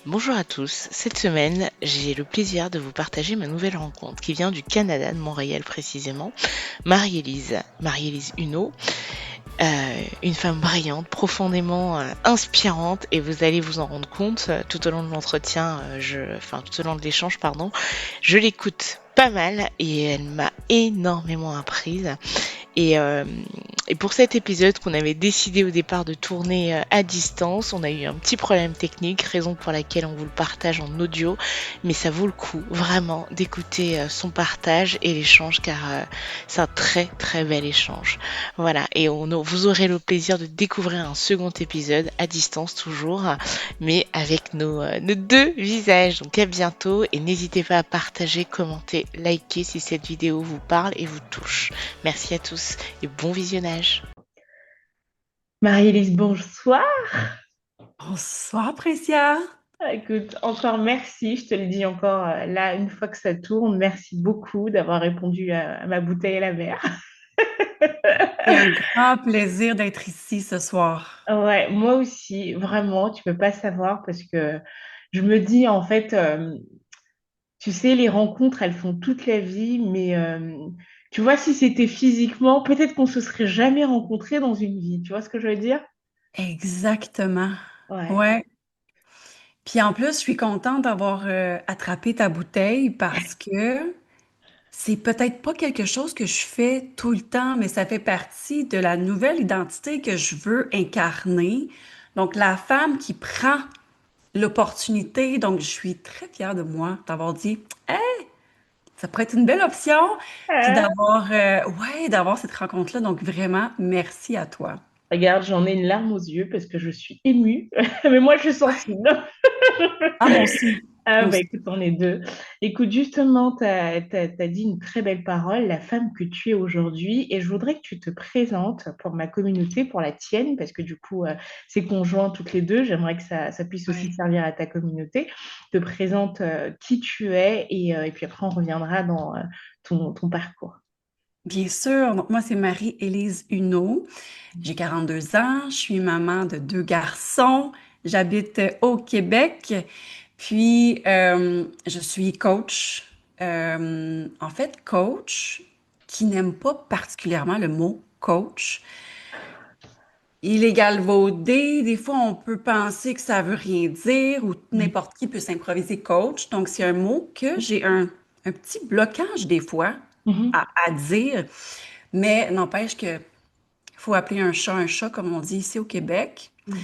Bonjour à tous, cette semaine j'ai le plaisir de vous partager ma nouvelle rencontre qui vient du Canada, de Montréal précisément, Marie-Élise, Marie-Élise Huneau, une femme brillante, profondément inspirante et vous allez vous en rendre compte tout au long de l'entretien, tout au long de l'échange, pardon, je l'écoute pas mal et elle m'a énormément apprise. Et, euh, et pour cet épisode qu'on avait décidé au départ de tourner à distance, on a eu un petit problème technique, raison pour laquelle on vous le partage en audio, mais ça vaut le coup vraiment d'écouter son partage et l'échange car c'est un très très bel échange. Voilà, et vous aurez le plaisir de découvrir un second épisode à distance toujours, mais avec nos deux visages. Donc à bientôt et n'hésitez pas à partager, commenter, liker si cette vidéo vous parle et vous touche. Merci à tous et bon visionnage. Marie-Élise, bonsoir. Bonsoir, Précia. Écoute, encore merci, je te le dis encore là, une fois que ça tourne, merci beaucoup d'avoir répondu à ma bouteille à la mer. C'est un grand plaisir d'être ici ce soir. Ouais, moi aussi, vraiment, tu peux pas savoir parce que je me dis en fait, tu sais, les rencontres, elles font toute la vie, mais tu vois, si c'était physiquement, peut-être qu'on se serait jamais rencontrés dans une vie. Tu vois ce que je veux dire? Exactement. Ouais. Ouais. Puis en plus, je suis contente d'avoir attrapé ta bouteille parce que c'est peut-être pas quelque chose que je fais tout le temps, mais ça fait partie de la nouvelle identité que je veux incarner. Donc, la femme qui prend l'opportunité. Donc, je suis très fière de moi d'avoir dit, hey, ça pourrait être une belle option. Puis d'avoir cette rencontre-là. Donc, vraiment, merci à toi. Regarde, j'en ai une larme aux yeux parce que je suis émue, mais moi je suis sensible. Ah, moi aussi. Ah Moi bah aussi. écoute, on est deux. Écoute, justement, tu as dit une très belle parole, la femme que tu es aujourd'hui, et je voudrais que tu te présentes pour ma communauté, pour la tienne, parce que du coup, c'est conjoint toutes les deux, j'aimerais que ça puisse aussi Ouais. servir à ta communauté. Te présente qui tu es, et puis après on reviendra dans ton parcours. Bien sûr. Donc, moi, c'est Marie-Élise Huneau. J'ai 42 ans. Je suis maman de deux garçons. J'habite au Québec. Puis, je suis coach. En fait, coach qui n'aime pas particulièrement le mot coach. Il est galvaudé. Des fois, on peut penser que ça veut rien dire ou n'importe qui peut s'improviser coach. Donc, c'est un mot que j'ai un petit blocage des fois Mhm. à dire, mais n'empêche que faut appeler un chat, comme on dit ici au Québec. Mhm.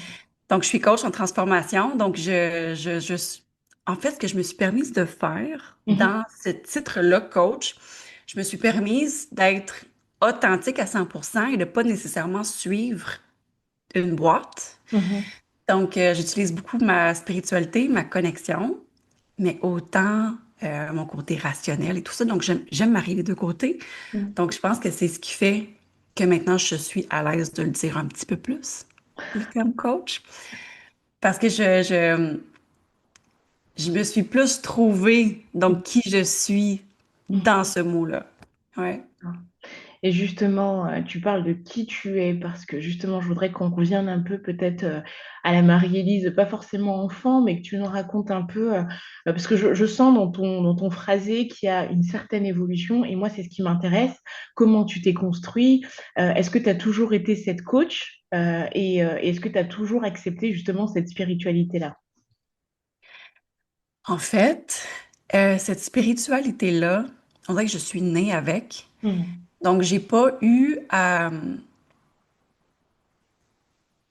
Donc, je suis coach en transformation. Donc, en fait, ce que je me suis permise de faire Mhm. dans ce titre-là, coach, je me suis permise d'être authentique à 100% et de pas nécessairement suivre une boîte. Mhm. Donc, j'utilise beaucoup ma spiritualité, ma connexion, mais autant mon côté rationnel et tout ça. Donc, j'aime marier les deux côtés. Mhm. Donc, je pense que c'est ce qui fait que maintenant, je suis à l'aise de le dire un petit peu plus, le terme coach, parce que je me suis plus trouvée, donc, qui je suis dans ce mot-là. Ouais. Mhm. Et justement, tu parles de qui tu es parce que justement, je voudrais qu'on revienne un peu peut-être à la Marie-Élise, pas forcément enfant, mais que tu nous racontes un peu, parce que je sens dans ton phrasé qu'il y a une certaine évolution et moi, c'est ce qui m'intéresse. Comment tu t'es construit? Est-ce que tu as toujours été cette coach? Est-ce que tu as toujours accepté justement cette spiritualité-là? En fait, cette spiritualité-là, on dirait que je suis née avec. Mhm. Donc, j'ai pas eu à...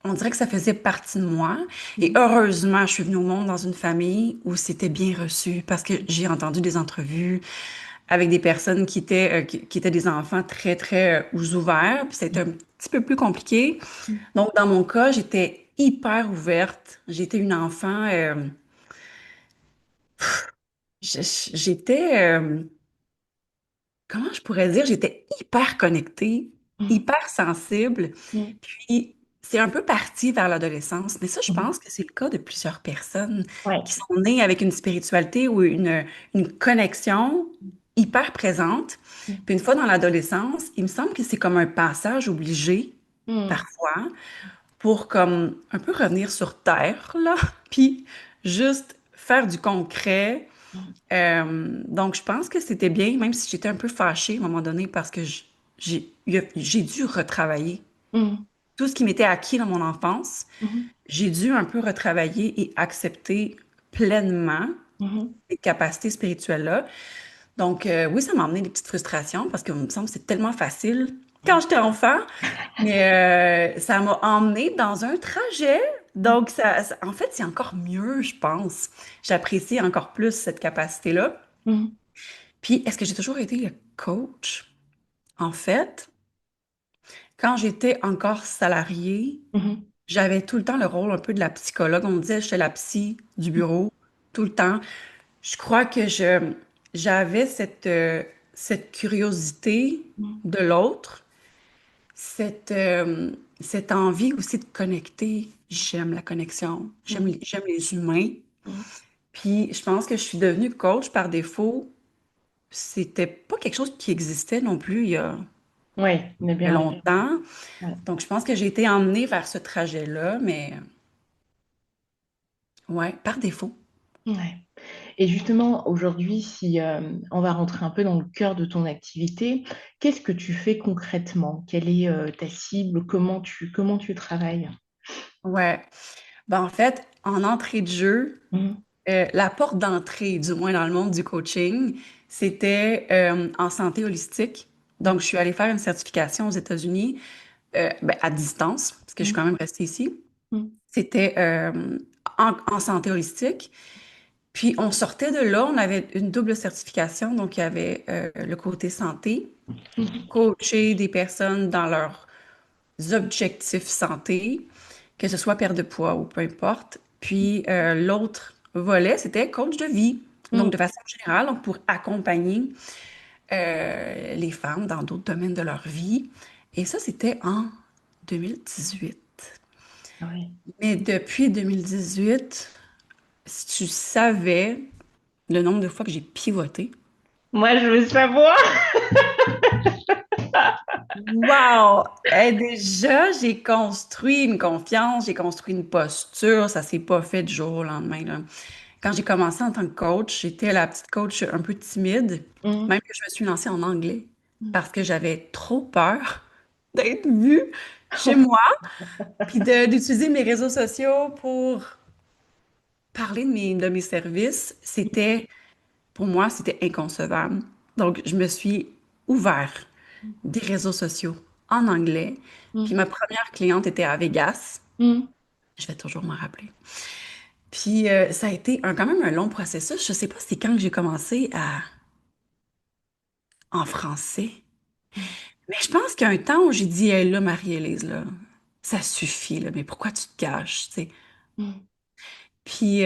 On dirait que ça faisait partie de moi. Et Mhm. heureusement, je suis venue au monde dans une famille où c'était bien reçu parce que j'ai entendu des entrevues avec des personnes qui étaient des enfants très, très ouverts. Puis c'était un petit peu plus compliqué. Donc, dans mon cas, j'étais hyper ouverte. J'étais une enfant... j'étais... comment je pourrais dire? J'étais hyper connectée, Mhm. hyper sensible. Mhm. Puis, c'est un peu parti vers l'adolescence. Mais ça, je Mhm. pense que c'est le cas de plusieurs personnes Ouais. qui sont nées avec une spiritualité ou une connexion hyper présente. Puis, une fois dans l'adolescence, il me semble que c'est comme un passage obligé, Mhm. parfois, pour comme un peu revenir sur Terre, là. Puis, juste faire du concret. Mhm. Donc, je pense que c'était bien, même si j'étais un peu fâchée à un moment donné parce que j'ai dû retravailler Mhm. tout ce qui m'était acquis dans mon enfance. Mhm. J'ai dû un peu retravailler et accepter pleinement Mhm. ces capacités spirituelles-là. Donc, oui, ça m'a amené des petites frustrations parce que, il me semble que c'est tellement facile quand j'étais enfant, mais ça m'a emmené dans un trajet. Donc, en fait, c'est encore mieux, je pense. J'apprécie encore plus cette capacité-là. Mhm. Puis, est-ce que j'ai toujours été le coach? En fait, quand j'étais encore salariée, Mhm. j'avais tout le temps le rôle un peu de la psychologue. On me disait, j'étais la psy du bureau, tout le temps. Je crois que j'avais cette curiosité Mhm. de l'autre, cette, cette envie aussi de connecter. J'aime la connexion, Mhm. j'aime les humains. Mhm. Puis je pense que je suis devenue coach par défaut. C'était pas quelque chose qui existait non plus Ouais, on est il y a bien. longtemps. Ouais. Donc je pense que j'ai été emmenée vers ce trajet-là, mais ouais, par défaut. Ouais. Et justement, aujourd'hui, si on va rentrer un peu dans le cœur de ton activité, qu'est-ce que tu fais concrètement? Quelle est ta cible? Comment tu travailles? Ouais. Ben, en fait, en entrée de jeu, Mhm. la porte d'entrée, du moins dans le monde du coaching, c'était en santé holistique. Donc, je suis allée faire une certification aux États-Unis ben, à distance, parce que je suis Mhm. quand même restée ici. Mhm. C'était en santé holistique. Puis, on sortait de là, on avait une double certification. Donc, il y avait le côté santé, Mhm. coacher des personnes dans leurs objectifs santé, que ce soit perte de poids ou peu importe. Puis l'autre volet, c'était coach de vie. Donc, Mhm. de façon générale, donc pour accompagner les femmes dans d'autres domaines de leur vie. Et ça, c'était en 2018. Ah ouais. Mais depuis 2018, si tu savais le nombre de fois que j'ai pivoté, Moi, je veux savoir. wow! Déjà, j'ai construit une confiance, j'ai construit une posture, ça s'est pas fait du jour au lendemain, là. Quand j'ai commencé en tant que coach, j'étais la petite coach un peu timide, Mhm. même que je me suis lancée en anglais parce que j'avais trop peur d'être vue chez moi, puis d'utiliser mes réseaux sociaux pour parler de mes services. Pour moi, c'était inconcevable. Donc, je me suis ouvert des réseaux sociaux en anglais. Puis Mhm. ma première cliente était à Vegas. Mhm. Je vais toujours m'en rappeler. Puis ça a été quand même un long processus. Je sais pas c'est quand que j'ai commencé en français. Mais je pense qu'il y a un temps où j'ai dit, hey, là, Marie-Élise, là, ça suffit, là, mais pourquoi tu te caches, tu sais? Mhm. Puis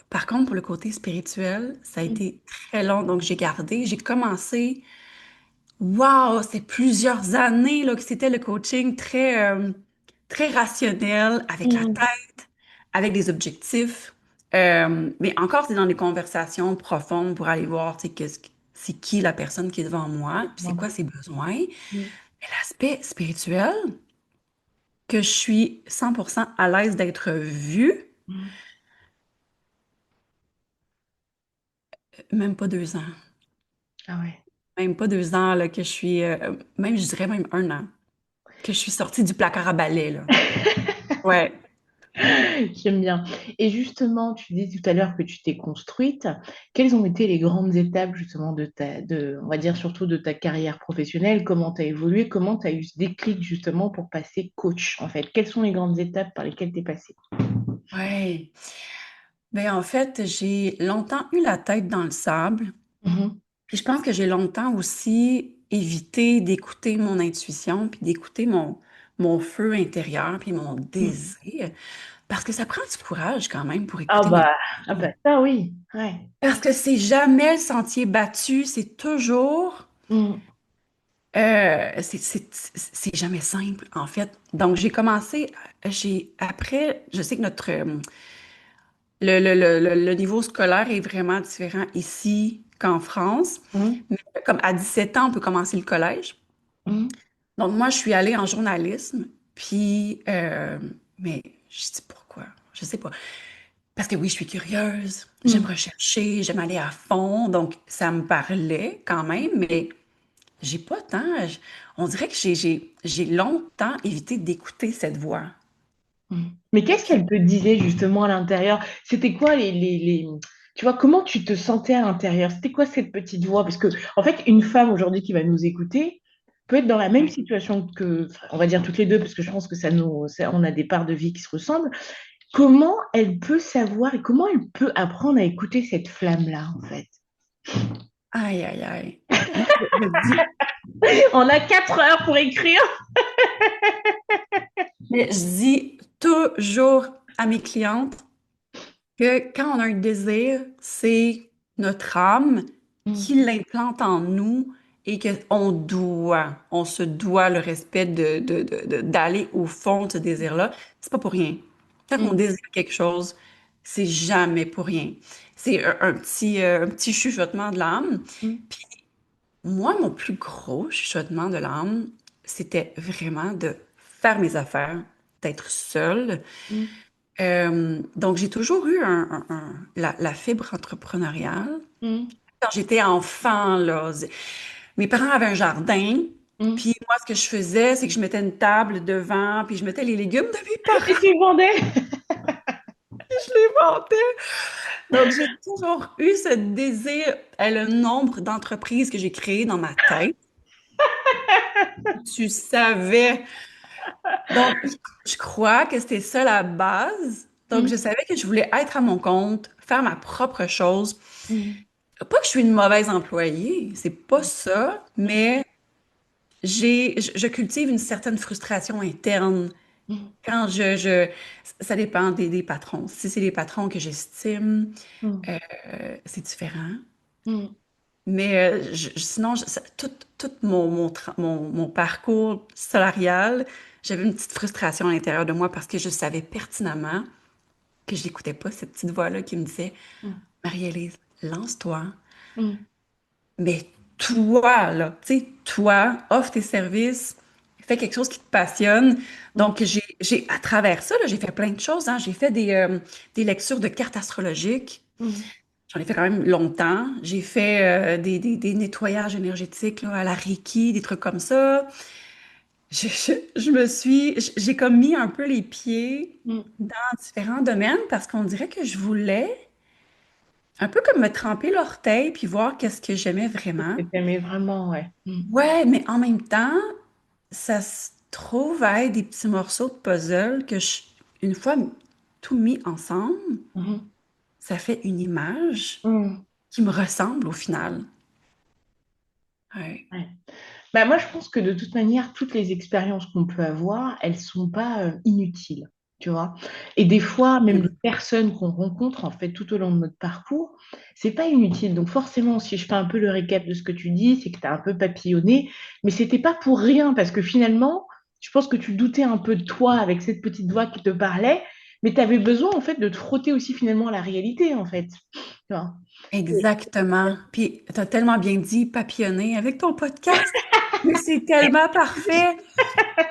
par contre, pour le côté spirituel, ça a Mhm. été très long. Donc j'ai commencé. Wow, c'est plusieurs années là, que c'était le coaching très rationnel, avec la Mhm. tête, avec des objectifs. Mais encore, c'est dans des conversations profondes pour aller voir, tu sais, c'est qui la personne qui est devant moi, puis c'est quoi ses besoins. Mhm. Mais l'aspect spirituel, que je suis 100% à l'aise d'être vue, Mhm. même pas 2 ans. Ah ouais. Même pas 2 ans là, que je suis, même je dirais même 1 an, que je suis sortie du placard à balai, là. Ouais. J'aime bien. Et justement, tu dis tout à l'heure que tu t'es construite. Quelles ont été les grandes étapes justement on va dire surtout de ta carrière professionnelle? Comment tu as évolué? Comment tu as eu ce déclic justement pour passer coach en fait? Quelles sont les grandes étapes par lesquelles tu es passée? Ouais. Ben, en fait, j'ai longtemps eu la tête dans le sable. Mhm. Puis je pense que j'ai longtemps aussi évité d'écouter mon intuition, puis d'écouter mon feu intérieur, puis mon désir. Parce que ça prend du courage quand même pour Ah écouter notre bah, ah intuition. bah ça oui. Ouais. Parce que c'est jamais le sentier battu, c'est toujours... Mhm. c'est jamais simple, en fait. Donc, après, je sais que le niveau scolaire est vraiment différent ici qu'en France. Mhm. Mais comme à 17 ans, on peut commencer le collège. Mhm. Donc, moi, je suis allée en journalisme. Puis, mais je dis pourquoi? Je sais pas. Parce que oui, je suis curieuse, j'aime Mm. rechercher, j'aime aller à fond, donc ça me parlait quand même, mais j'ai pas tant. On dirait que j'ai longtemps évité d'écouter cette voix. Mm. Mais qu'est-ce qu'elle te disait justement à l'intérieur? C'était quoi Tu vois, comment tu te sentais à l'intérieur? C'était quoi cette petite voix? Parce que, en fait, une femme aujourd'hui qui va nous écouter peut être dans la même Ouais. situation que, enfin, on va dire toutes les deux, parce que je pense que on a des parts de vie qui se ressemblent. Comment elle peut savoir et comment elle peut apprendre à écouter cette flamme-là, en fait? Aïe, aïe, aïe. Moi, je dis, On a 4 heures pour écrire. mais je dis toujours à mes clientes que quand on a un désir, c'est notre âme Mm, qui l'implante en nous et on se doit le respect d'aller au fond de ce désir-là. C'est pas pour rien. Quand on mm, désire quelque chose, c'est jamais pour rien. C'est un petit chuchotement de l'âme. mm, Puis moi, mon plus gros chuchotement de l'âme, c'était vraiment de faire mes affaires, d'être seule. mm, Donc, j'ai toujours eu la fibre entrepreneuriale. mm, Quand j'étais enfant, là, mes parents avaient un jardin. mm. Puis moi, ce que je faisais, c'est que je mettais une table devant, puis je mettais les légumes de mes Et parents, tu vendais? je les vendais. Donc, j'ai toujours eu ce désir, et le nombre d'entreprises que j'ai créées dans ma tête. Tu savais. Donc, je crois que c'était ça la base. Donc, Mm, je savais que je voulais être à mon compte, faire ma propre chose. mm, Pas que je suis une mauvaise employée, c'est pas ça, mm, mais je cultive une certaine frustration interne mm, quand ça dépend des patrons. Si c'est les patrons que j'estime, mm, c'est différent. mm. Mais sinon, tout mon parcours salarial, j'avais une petite frustration à l'intérieur de moi parce que je savais pertinemment que je n'écoutais pas cette petite voix-là qui me disait, Mm, Marie-Élise, lance-toi. mm, Mais toi, là, tu sais, toi, offre tes services, fais quelque chose qui te passionne. mm, Donc, à travers ça, là, j'ai fait plein de choses, hein. J'ai fait des lectures de cartes astrologiques. mm. J'en ai fait quand même longtemps. J'ai fait des nettoyages énergétiques là, à la Reiki, des trucs comme ça. J'ai comme mis un peu les pieds Mm. dans différents domaines parce qu'on dirait que je voulais un peu comme me tremper l'orteil puis voir qu'est-ce que j'aimais vraiment. Et t'aimais vraiment, ouais. Mm. Ouais, mais en même temps, ça se trouve à être des petits morceaux de puzzle une fois tout mis ensemble, Mhm. ça fait une image Mm. qui me ressemble au final. Ouais. Ouais. Bah, moi, je pense que de toute manière, toutes les expériences qu'on peut avoir, elles sont pas inutiles, tu vois. Et des fois, même les personnes qu'on rencontre, en fait, tout au long de notre parcours, c'est pas inutile. Donc forcément, si je fais un peu le récap de ce que tu dis, c'est que tu as un peu papillonné, mais c'était pas pour rien, parce que finalement, je pense que tu doutais un peu de toi avec cette petite voix qui te parlait, mais tu avais besoin, en fait, de te frotter aussi finalement à la réalité, en fait. Tu vois. Exactement. Puis, tu as tellement bien dit papillonner avec ton podcast, mais c'est tellement parfait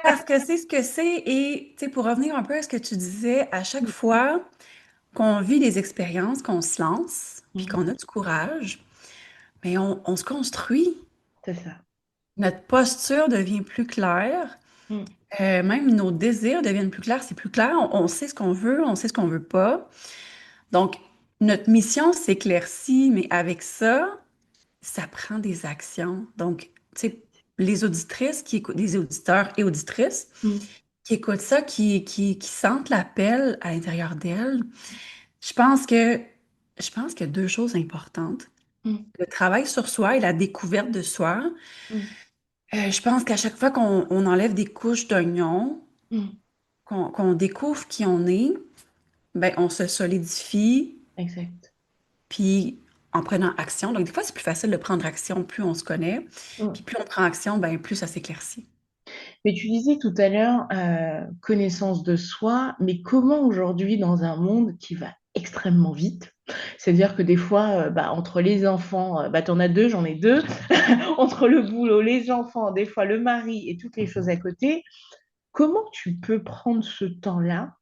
parce que c'est ce que c'est. Et, tu sais, pour revenir un peu à ce que tu disais, à chaque fois qu'on vit des expériences, qu'on se lance, puis Mhm. qu'on a du courage, mais on se construit. C'est ça. Notre posture devient plus claire. Mm. Même nos désirs deviennent plus clairs. C'est plus clair. On sait ce qu'on veut, on sait ce qu'on veut pas. Donc, notre mission s'éclaircit, mais avec ça, ça prend des actions. Donc, tu sais, les auditrices qui écoutent, les auditeurs et auditrices Mm. qui écoutent ça, qui sentent l'appel à l'intérieur d'elles, je pense que, je pense qu'il y a deux choses importantes. Mm. Le travail sur soi et la découverte de soi. Mm. Je pense qu'à chaque fois qu'on enlève des couches d'oignon, Mm. qu'on découvre qui on est, ben, on se solidifie, Exact. puis en prenant action. Donc, des fois, c'est plus facile de prendre action, plus on se connaît. Puis Mm. plus on prend action, ben, plus ça s'éclaircit. Mais tu disais tout à l'heure, connaissance de soi, mais comment aujourd'hui, dans un monde qui va extrêmement vite, c'est-à-dire que des fois, bah, entre les enfants, bah, tu en as deux, j'en ai deux, entre le boulot, les enfants, des fois le mari et toutes les choses à côté, comment tu peux prendre ce temps-là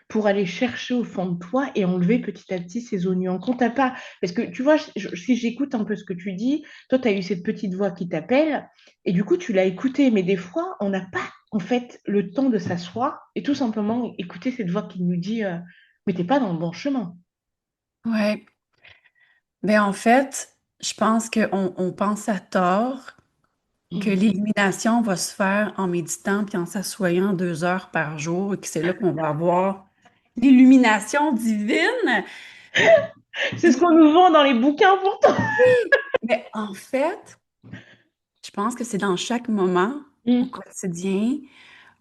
pour aller chercher au fond de toi et enlever petit à petit ces oignons. Quand t'as pas, parce que tu vois, si j'écoute un peu ce que tu dis, toi, tu as eu cette petite voix qui t'appelle et du coup, tu l'as écoutée. Mais des fois, on n'a pas, en fait, le temps de s'asseoir et tout simplement écouter cette voix qui nous dit, mais t'es pas dans le bon chemin. Ouais. Ben en fait, je pense qu'on pense à tort que Mm. l'élimination va se faire en méditant puis en s'assoyant 2 heures par jour et que c'est là qu'on va avoir l'illumination divine. C'est ce Puis, qu'on nous vend dans les bouquins pourtant. mais en fait, je pense que c'est dans chaque moment au Mm. quotidien.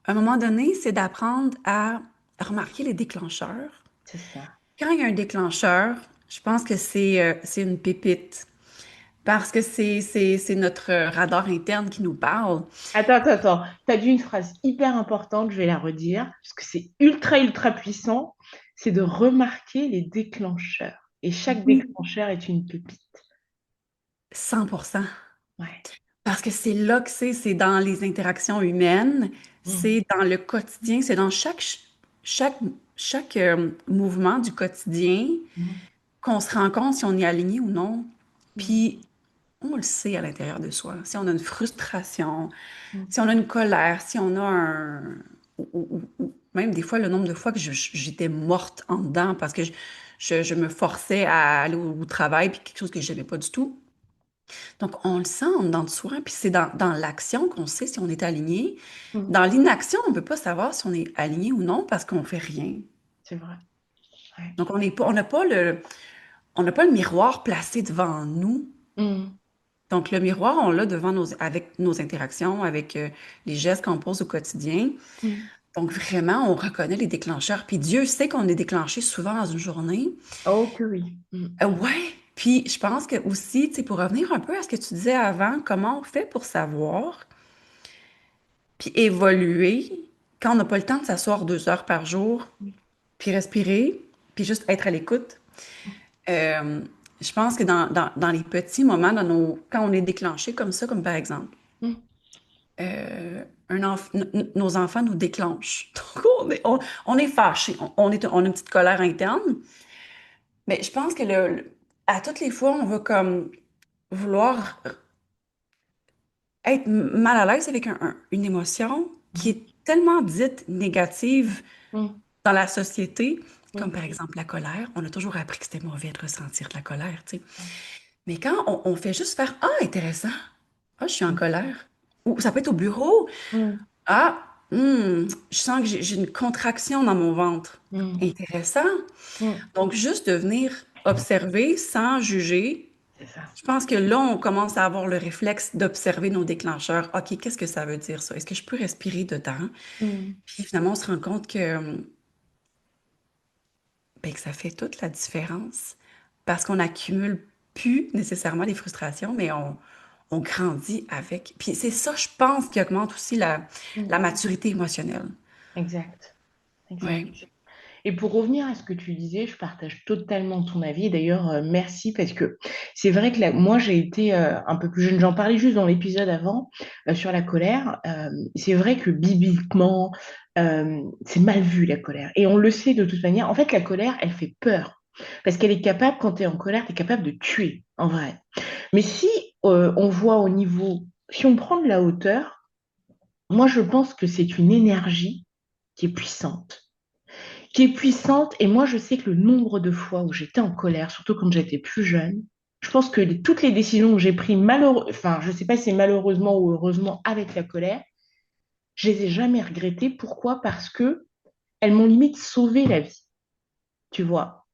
À un moment donné, c'est d'apprendre à remarquer les déclencheurs. C'est ça. Quand il y a un déclencheur, je pense que c'est une pépite parce que c'est notre radar interne qui nous parle. Attends. Tu as dit une phrase hyper importante, je vais la redire, parce que c'est ultra puissant. C'est de remarquer les déclencheurs. Et chaque Oui, déclencheur est une pépite. 100%. Ouais. Parce que c'est là que c'est dans les interactions humaines, Mm. c'est dans le quotidien, c'est dans chaque, chaque mouvement du quotidien Mm. qu'on se rend compte si on est aligné ou non. Mm. Puis on le sait à l'intérieur de soi. Si on a une frustration, Mm. si on a une colère, si on a un... ou même des fois, le nombre de fois que j'étais morte en dedans parce que je me forçais à aller au travail, puis quelque chose que je n'aimais pas du tout. Donc, on le sent en dedans de soi, puis c'est dans l'action qu'on sait si on est aligné. Mm. Dans l'inaction, on ne peut pas savoir si on est aligné ou non parce qu'on ne fait rien. C'est vrai. Ouais. Donc, on n'a pas le miroir placé devant nous. Mm. Donc, le miroir, on l'a devant avec nos interactions, avec les gestes qu'on pose au quotidien. Mm. Donc, vraiment, on reconnaît les déclencheurs. Puis Dieu sait qu'on est déclenché souvent dans une journée. Oh que oui. Mm. Ouais. Puis, je pense que aussi, tu sais, pour revenir un peu à ce que tu disais avant, comment on fait pour savoir? Puis évoluer quand on n'a pas le temps de s'asseoir 2 heures par jour, puis respirer, puis juste être à l'écoute. Euh, je pense que dans les petits moments, quand on est déclenché comme ça, comme par exemple, Mm. nos enfants nous déclenchent. Donc, on est fâché, on a une petite colère interne, mais je pense que à toutes les fois, on va comme vouloir être mal à l'aise avec une émotion qui Mm. est tellement dite négative Mm. dans la société, comme Mm. par exemple la colère. On a toujours appris que c'était mauvais de ressentir de la colère, tu sais. Mais quand on fait juste faire, ah, intéressant, ah, je suis en colère. Ou ça peut être au bureau, Mm. ah, je sens que j'ai une contraction dans mon ventre. Mm. Intéressant. Mm. Donc, juste de venir observer sans juger. C'est ça. Je pense que là, on commence à avoir le réflexe d'observer nos déclencheurs. OK, qu'est-ce que ça veut dire, ça? Est-ce que je peux respirer dedans? Mm. Puis finalement, on se rend compte ben, que ça fait toute la différence parce qu'on n'accumule plus nécessairement les frustrations, mais on grandit avec. Puis c'est ça, je pense, qui augmente aussi la Mm. maturité émotionnelle. Exact. Exact. Oui. Et pour revenir à ce que tu disais, je partage totalement ton avis. D'ailleurs, merci parce que c'est vrai que moi, j'ai été un peu plus jeune. J'en parlais juste dans l'épisode avant sur la colère. C'est vrai que bibliquement, c'est mal vu la colère. Et on le sait de toute manière. En fait, la colère, elle fait peur. Parce qu'elle est capable, quand tu es en colère, tu es capable de tuer, en vrai. Mais si on voit au niveau, si on prend de la hauteur, moi, je pense que c'est une énergie qui est puissante et moi, je sais que le nombre de fois où j'étais en colère, surtout quand j'étais plus jeune, je pense que toutes les décisions que j'ai prises, enfin, je ne sais pas si c'est malheureusement ou heureusement avec la colère, je les ai jamais regrettées. Pourquoi? Parce que elles m'ont limite sauvé la vie, tu vois.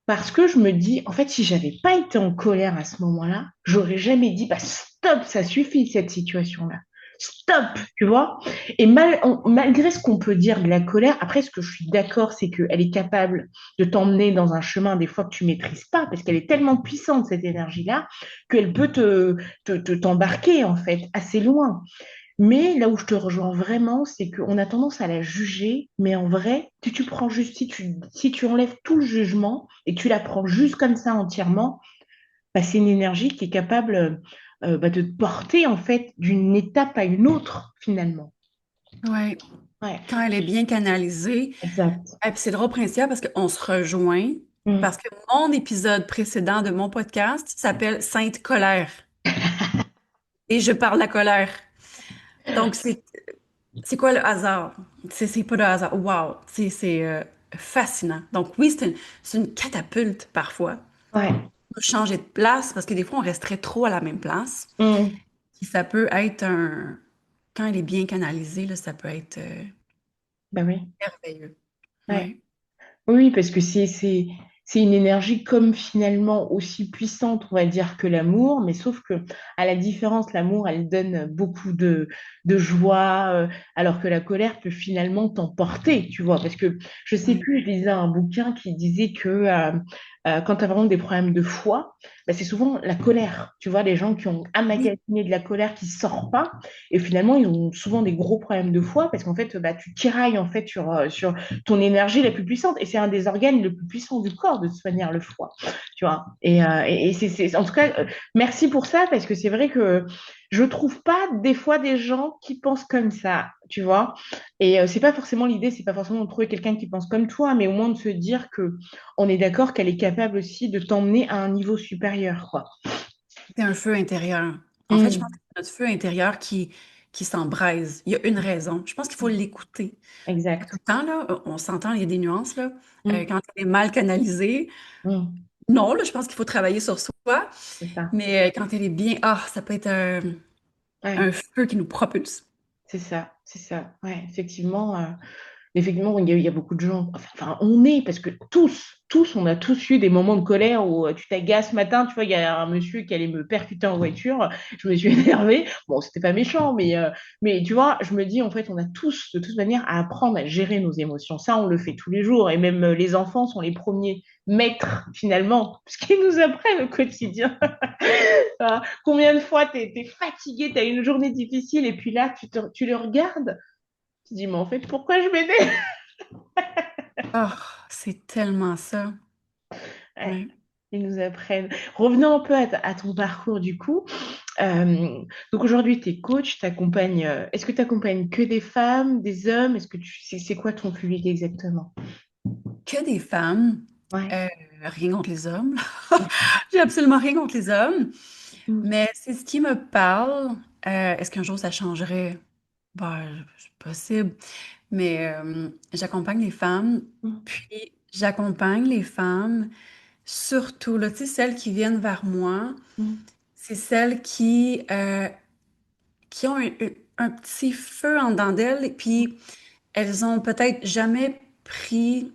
Parce que je me dis, en fait, si j'avais pas été en colère à ce moment-là, j'aurais jamais dit, bah stop, ça suffit cette situation-là. Stop, tu vois. Et malgré ce qu'on peut dire de la colère, après, ce que je suis d'accord, c'est qu'elle est capable de t'emmener dans un chemin des fois que tu maîtrises pas, parce qu'elle est tellement puissante, cette énergie-là, qu'elle peut t'embarquer, en fait, assez loin. Mais là où je te rejoins vraiment, c'est qu'on a tendance à la juger, mais en vrai, si tu prends juste, si tu enlèves tout le jugement et que tu la prends juste comme ça entièrement, bah, c'est une énergie qui est capable bah, de te porter en fait d'une étape à une autre finalement. Ouais. Ouais, Quand elle est bien canalisée. exact. Et puis c'est drôle, Princière, parce qu'on se rejoint. Parce Mm. que mon épisode précédent de mon podcast s'appelle Sainte Colère. Et je parle de la colère. Donc, c'est quoi le hasard? C'est pas de hasard. Wow! C'est fascinant. Donc, oui, c'est une catapulte parfois. Ouais. On peut changer de place parce que des fois, on resterait trop à la même place. Mm. Puis ça peut être un. Quand elle est bien canalisée, là, ça peut être Bah oui. merveilleux. Ouais. Ouais. Oui, parce que c'est une énergie comme finalement aussi puissante, on va dire, que l'amour, mais sauf que à la différence, l'amour, elle donne beaucoup de joie, alors que la colère peut finalement t'emporter, tu vois. Parce que je sais Oui. plus, je lisais un bouquin qui disait que quand tu as vraiment des problèmes de foie, bah, c'est souvent la colère. Tu vois, les gens qui ont Oui. amagasiné de la colère qui ne sort pas, et finalement, ils ont souvent des gros problèmes de foie parce qu'en fait, bah, tu tirailles en fait sur ton énergie la plus puissante. Et c'est un des organes le plus puissants du corps, de toute manière, le foie. Tu vois. Et en tout cas, merci pour ça, parce que c'est vrai que je trouve pas des fois des gens qui pensent comme ça, tu vois. Et c'est pas forcément l'idée, c'est pas forcément de trouver quelqu'un qui pense comme toi, mais au moins de se dire que on est d'accord qu'elle est capable aussi de t'emmener à un niveau supérieur, quoi. C'est un feu intérieur. En fait, je pense Mm, que c'est notre feu intérieur qui s'embraise. Il y a une raison. Je pense qu'il faut l'écouter. Pas tout exact. le temps, là, on s'entend, il y a des nuances, là. Mm, Quand elle est mal canalisée, mm, non, là, je pense qu'il faut travailler sur soi. c'est ça. Mais quand elle est bien, ça peut être un Ouais, feu qui nous propulse. c'est ça, c'est ça. Ouais, effectivement. Effectivement, il y a beaucoup de gens, enfin, on est, parce que tous, on a tous eu des moments de colère où tu t'agaces ce matin, tu vois, il y a un monsieur qui allait me percuter en voiture, je me suis énervée, bon, c'était pas méchant, mais tu vois, je me dis, en fait, on a tous, de toute manière, à apprendre à gérer nos émotions, ça, on le fait tous les jours, et même les enfants sont les premiers maîtres, finalement, parce qu'ils nous apprennent au quotidien. Voilà. Combien de fois t'es fatigué, t'as une journée difficile, et puis là, tu le regardes, tu te dis, mais en fait, pourquoi je m'énerve? Ah, c'est tellement ça. Ouais, Ouais. ils nous apprennent. Revenons un peu à ton parcours du coup. Donc aujourd'hui, tu es coach, t'accompagnes, est-ce que tu accompagnes que des femmes, des hommes? C'est quoi ton public exactement? Que des femmes, Ouais. euh, rien contre les hommes. J'ai absolument rien contre les hommes. Mm, Mais c'est ce qui me parle. Est-ce qu'un jour ça changerait? C'est possible. Mais j'accompagne les femmes, mm, puis j'accompagne les femmes, surtout, là, tu sais, celles qui viennent vers moi, mm, c'est celles qui ont un petit feu en dedans d'elles, et puis elles ont peut-être jamais pris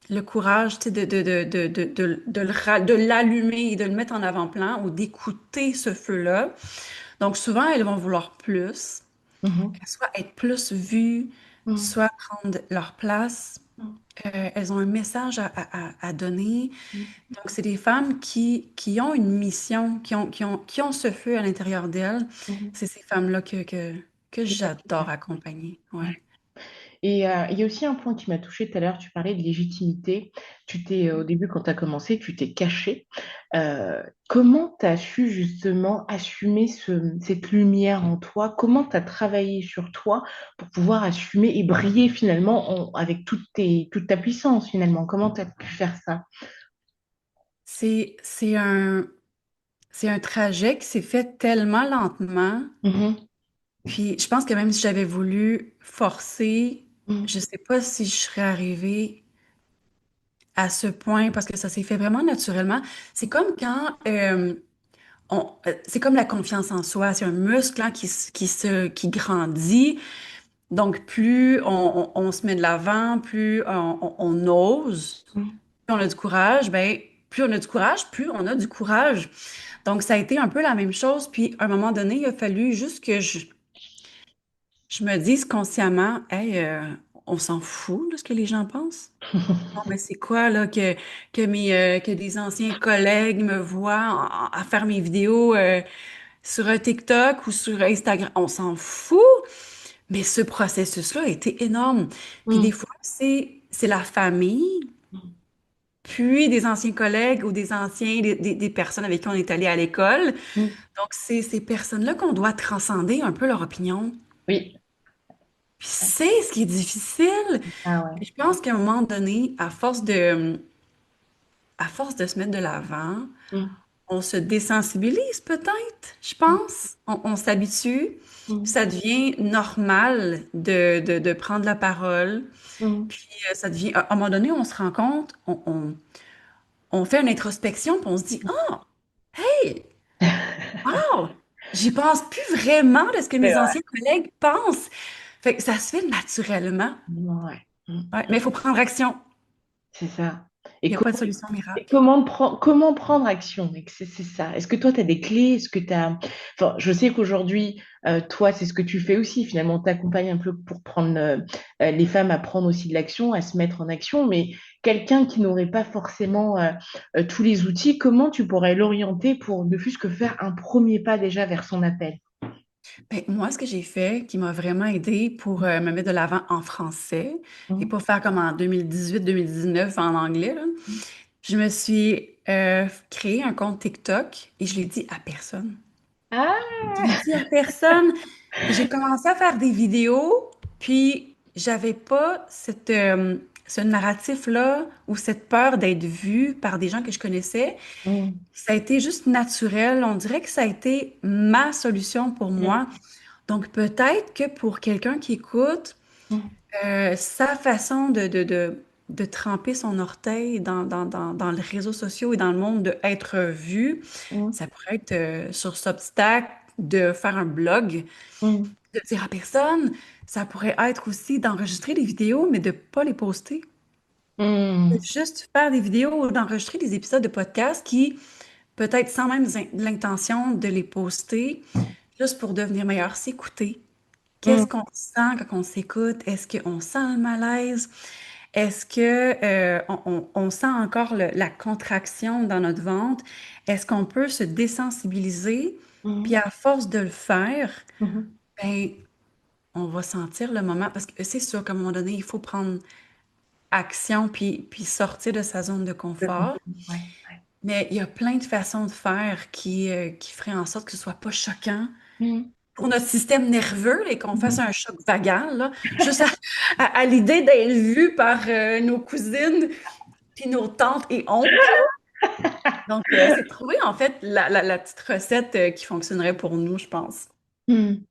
le courage, tu sais, de l'allumer et de le mettre en avant-plan ou d'écouter ce feu-là. Donc souvent, elles vont vouloir plus, mhm, soit être plus vues, mm, soit prendre leur place. mm, Elles ont un message à donner. mm, Donc, c'est des femmes qui ont une mission, qui ont ce feu à l'intérieur d'elles. mhm. C'est ces femmes-là que Que j'adore t'accompagne. accompagner. Ouais. Ouais. Et il y a aussi un point qui m'a touchée tout à l'heure, tu parlais de légitimité. Au début, quand tu as commencé, tu t'es caché. Comment tu as su justement assumer cette lumière en toi? Comment tu as travaillé sur toi pour pouvoir assumer et briller finalement avec toute ta puissance finalement? Comment tu as pu faire ça? C'est, c'est un, c'est un trajet qui s'est fait tellement lentement. Mhm, Puis, je pense que même si j'avais voulu forcer, mhm, je sais pas si je serais arrivée à ce point parce que ça s'est fait vraiment naturellement. C'est comme quand c'est comme la confiance en soi, c'est un muscle hein, qui grandit. Donc, plus on se met de l'avant, plus on ose, mhm, plus on a du courage, ben, plus on a du courage, plus on a du courage. Donc, ça a été un peu la même chose. Puis, à un moment donné, il a fallu juste que je me dise consciemment, hey, on s'en fout de ce que les gens pensent. Non, mais c'est quoi, là, que des anciens collègues me voient à faire mes vidéos sur un TikTok ou sur Instagram? On s'en fout. Mais ce processus-là a été énorme. Puis des mhm, fois, c'est la famille, puis des anciens collègues ou des anciens, des personnes avec qui on est allé à l'école. mhm. Donc, c'est ces personnes-là qu'on doit transcender un peu leur opinion. Oui, Puis c'est ce qui est difficile. Ah ouais. Puis je pense qu'à un moment donné, à force de se mettre de l'avant, Mm, on se désensibilise peut-être, je mm, pense. On s'habitue. mm, Ça devient normal de prendre la parole. mm. Puis ça devient, à un moment donné, on se rend compte, on fait une introspection, puis on se dit, ah, hey, wow, j'y pense plus vraiment de ce que C'est mes vrai. anciens collègues pensent. Fait que ça se fait naturellement. Ouais. Mm. Ouais, mais il faut prendre action. C'est ça. Il Et n'y a pas de solution Et miracle. comment prendre action, mec? C'est ça. Est-ce que toi, tu as des clés? Est-ce que tu as... Enfin, je sais qu'aujourd'hui, toi, c'est ce que tu fais aussi. Finalement, tu accompagnes un peu pour prendre les femmes à prendre aussi de l'action, à se mettre en action. Mais quelqu'un qui n'aurait pas forcément tous les outils, comment tu pourrais l'orienter pour ne fût-ce que faire un premier pas déjà vers son appel? Ben, moi, ce que j'ai fait qui m'a vraiment aidé pour me mettre de l'avant en français et Mhm. pas faire comme en 2018-2019 en anglais, là, je me suis créé un compte TikTok et je l'ai dit à personne. Je l'ai Ah! dit à personne. J'ai commencé à faire des vidéos, puis j'avais pas ce narratif-là ou cette peur d'être vue par des gens que je connaissais. Mhm. Ça a été juste naturel. On dirait que ça a été ma solution pour moi. Donc peut-être que pour quelqu'un qui écoute, Mhm. sa façon de tremper son orteil dans les réseaux sociaux et dans le monde, d'être vu, Mhm. ça pourrait être sur Substack, de faire un blog, Mhm. de dire à personne. Ça pourrait être aussi d'enregistrer des vidéos, mais de pas les poster. De Mhm. juste faire des vidéos ou d'enregistrer des épisodes de podcast qui, peut-être sans même l'intention de les poster, juste pour devenir meilleur, s'écouter. Qu'est-ce Mhm. qu'on sent quand on s'écoute? Est-ce qu'on sent le malaise? Est-ce que on sent encore la contraction dans notre ventre? Est-ce qu'on peut se désensibiliser? Puis Mhm. à force de le faire, Mhm. ben, on va sentir le moment. Parce que c'est sûr qu'à un moment donné, il faut prendre action puis sortir de sa zone de Le confort. contenu, ouais. Mais il y a plein de façons de faire qui feraient en sorte que ce soit pas choquant Mhm. pour notre système nerveux et qu'on fasse Mhm. un choc vagal, là, juste à l'idée d'être vu par nos cousines, puis nos tantes et oncles. Donc, c'est de trouver en fait la petite recette qui fonctionnerait pour nous, je pense. Mhm.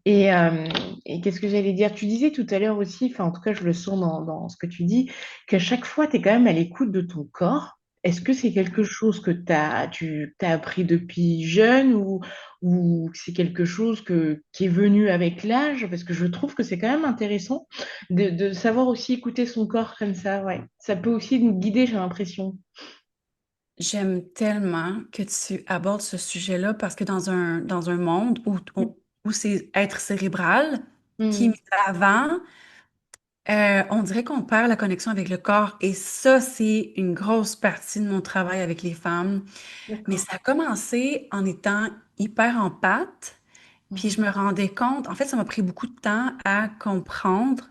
Et, euh, et qu'est-ce que j'allais dire? Tu disais tout à l'heure aussi, enfin en tout cas je le sens dans ce que tu dis, qu'à chaque fois tu es quand même à l'écoute de ton corps. Est-ce que c'est quelque chose que tu as appris depuis jeune ou que c'est quelque chose qui est venu avec l'âge? Parce que je trouve que c'est quand même intéressant de savoir aussi écouter son corps comme ça, ouais. Ça peut aussi nous guider, j'ai l'impression. J'aime tellement que tu abordes ce sujet-là parce que dans un monde où c'est être cérébral qui est mis Mhm. de l'avant, on dirait qu'on perd la connexion avec le corps. Et ça, c'est une grosse partie de mon travail avec les femmes. Mais D'accord. ça a commencé en étant hyper empathe. Puis Mhm. je me rendais compte, en fait, ça m'a pris beaucoup de temps à comprendre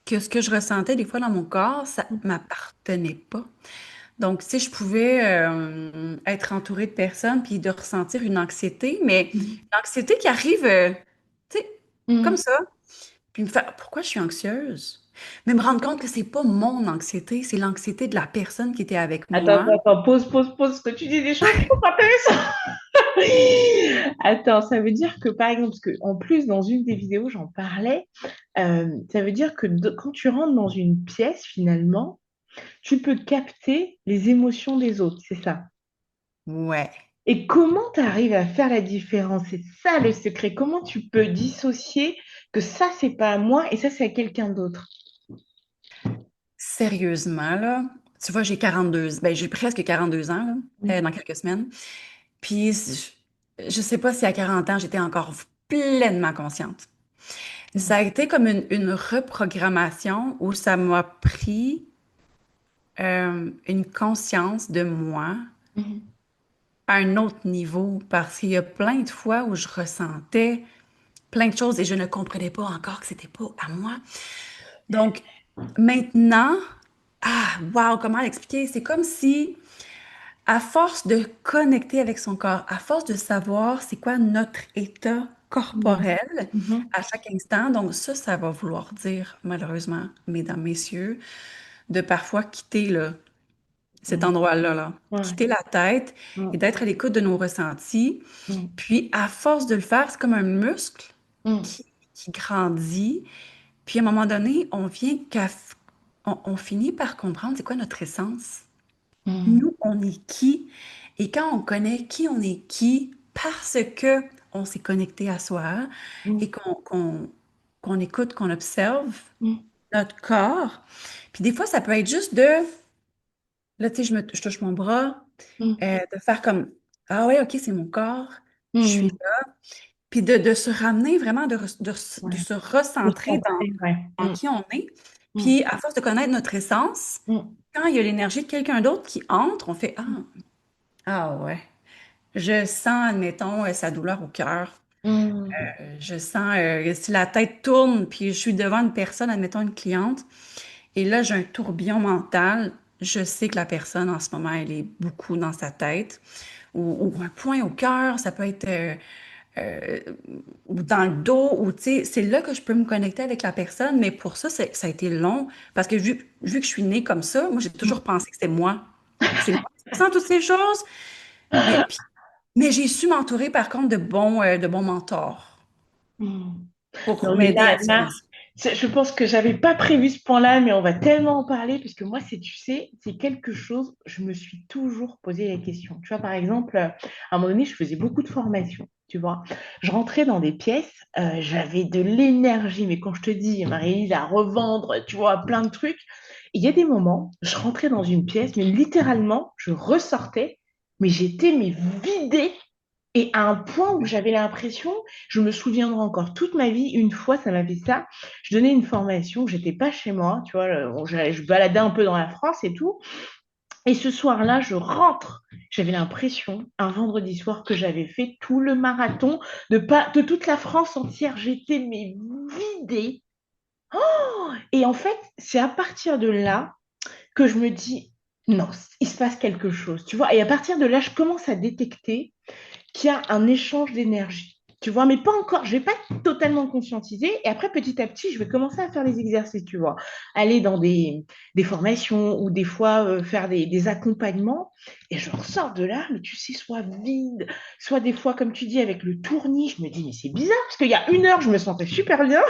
que ce que je ressentais des fois dans mon corps, ça m'appartenait pas. Donc, si je pouvais être entourée de personnes puis de ressentir une anxiété, mais Mhm. l'anxiété qui arrive, tu sais, comme Mhm. ça, puis me faire pourquoi je suis anxieuse? Mais me rendre compte que c'est pas mon anxiété, c'est l'anxiété de la personne qui était avec Attends, moi. attends, attends, pause, parce que tu dis des choses trop intéressantes. Attends, ça veut dire que, par exemple, parce que, en plus, dans une des vidéos, j'en parlais, ça veut dire que quand tu rentres dans une pièce, finalement, tu peux capter les émotions des autres, c'est ça. Ouais. Et comment tu arrives à faire la différence? C'est ça le secret. Comment tu peux dissocier que ça, c'est pas à moi et ça, c'est à quelqu'un d'autre? Sérieusement, là, tu vois, j'ai presque 42 ans, là, Mm. dans quelques semaines. Puis, je sais pas si à 40 ans, j'étais encore pleinement consciente. Ça a été comme une reprogrammation où ça m'a pris une conscience de moi Mhm. à un autre niveau parce qu'il y a plein de fois où je ressentais plein de choses et je ne comprenais pas encore que c'était pas à moi. Donc, maintenant, wow, comment l'expliquer? C'est comme si, à force de connecter avec son corps, à force de savoir c'est quoi notre état Mhm. corporelle Mhm. à chaque instant. Donc ça va vouloir dire, malheureusement, mesdames, messieurs, de parfois quitter cet Mhm. endroit-là, là. Ouais. Quitter la tête et Mhm. d'être à l'écoute de nos ressentis. Mhm. Puis, à force de le faire, c'est comme un muscle Mhm. qui, qui grandit. Puis, à un moment donné, on finit par comprendre c'est quoi notre essence. Mhm. Nous, on est qui? Et quand on connaît qui on est qui, parce que on s'est connecté à soi et Mhm. qu'on écoute, qu'on observe Mhm. notre corps. Puis des fois, ça peut être juste là, tu sais, je touche mon bras, de faire comme, ah ouais, ok, c'est mon corps, je suis Mhm. là. Puis de se ramener vraiment, de Ouais. se Se recentrer centrer, ouais. en qui on est. Mhm. Puis à force de connaître notre essence, Mhm. quand il y a l'énergie de quelqu'un d'autre qui entre, on fait, ah ouais. Je sens, admettons, sa douleur au cœur. Mhm. Je sens si la tête tourne, puis je suis devant une personne, admettons une cliente, et là j'ai un tourbillon mental. Je sais que la personne en ce moment, elle est beaucoup dans sa tête, ou un point au cœur, ça peut être euh, ou dans le dos, ou tu sais, c'est là que je peux me connecter avec la personne, mais pour ça, ça a été long, parce que vu que je suis née comme ça, moi j'ai toujours pensé que c'était moi. C'est moi qui sens toutes ces choses, mais puis mais j'ai su m'entourer par contre de bons mentors Mhm. pour Non, mais m'aider à là, différencier. je pense que j'avais pas prévu ce point-là, mais on va tellement en parler, puisque moi, tu sais, c'est quelque chose, je me suis toujours posé la question. Tu vois, par exemple, à un moment donné, je faisais beaucoup de formations, tu vois. Je rentrais dans des pièces, j'avais de l'énergie, mais quand je te dis, Marie-Lise, à revendre, tu vois, plein de trucs, il y a des moments, je rentrais dans une pièce, mais littéralement, je ressortais, mais mais vidée et à un point où j'avais l'impression, je me souviendrai encore toute ma vie, une fois, ça m'a fait ça. Je donnais une formation, j'étais pas chez moi, tu vois, je baladais un peu dans la France et tout. Et ce soir-là, je rentre. J'avais l'impression, un vendredi soir, que j'avais fait tout le marathon de toute la France entière. J'étais mais vidée. Et en fait, c'est à partir de là que je me dis, non, il se passe quelque chose, tu vois. Et à partir de là, je commence à détecter qu'il y a un échange d'énergie. Tu vois, mais pas encore, je vais pas totalement conscientiser. Et après, petit à petit, je vais commencer à faire les exercices, tu vois. Aller dans des formations ou des fois faire des accompagnements. Et je ressors de là, mais tu sais, soit vide, soit des fois, comme tu dis, avec le tournis, je me dis, mais c'est bizarre, parce qu'il y a 1 heure, je me sentais super bien.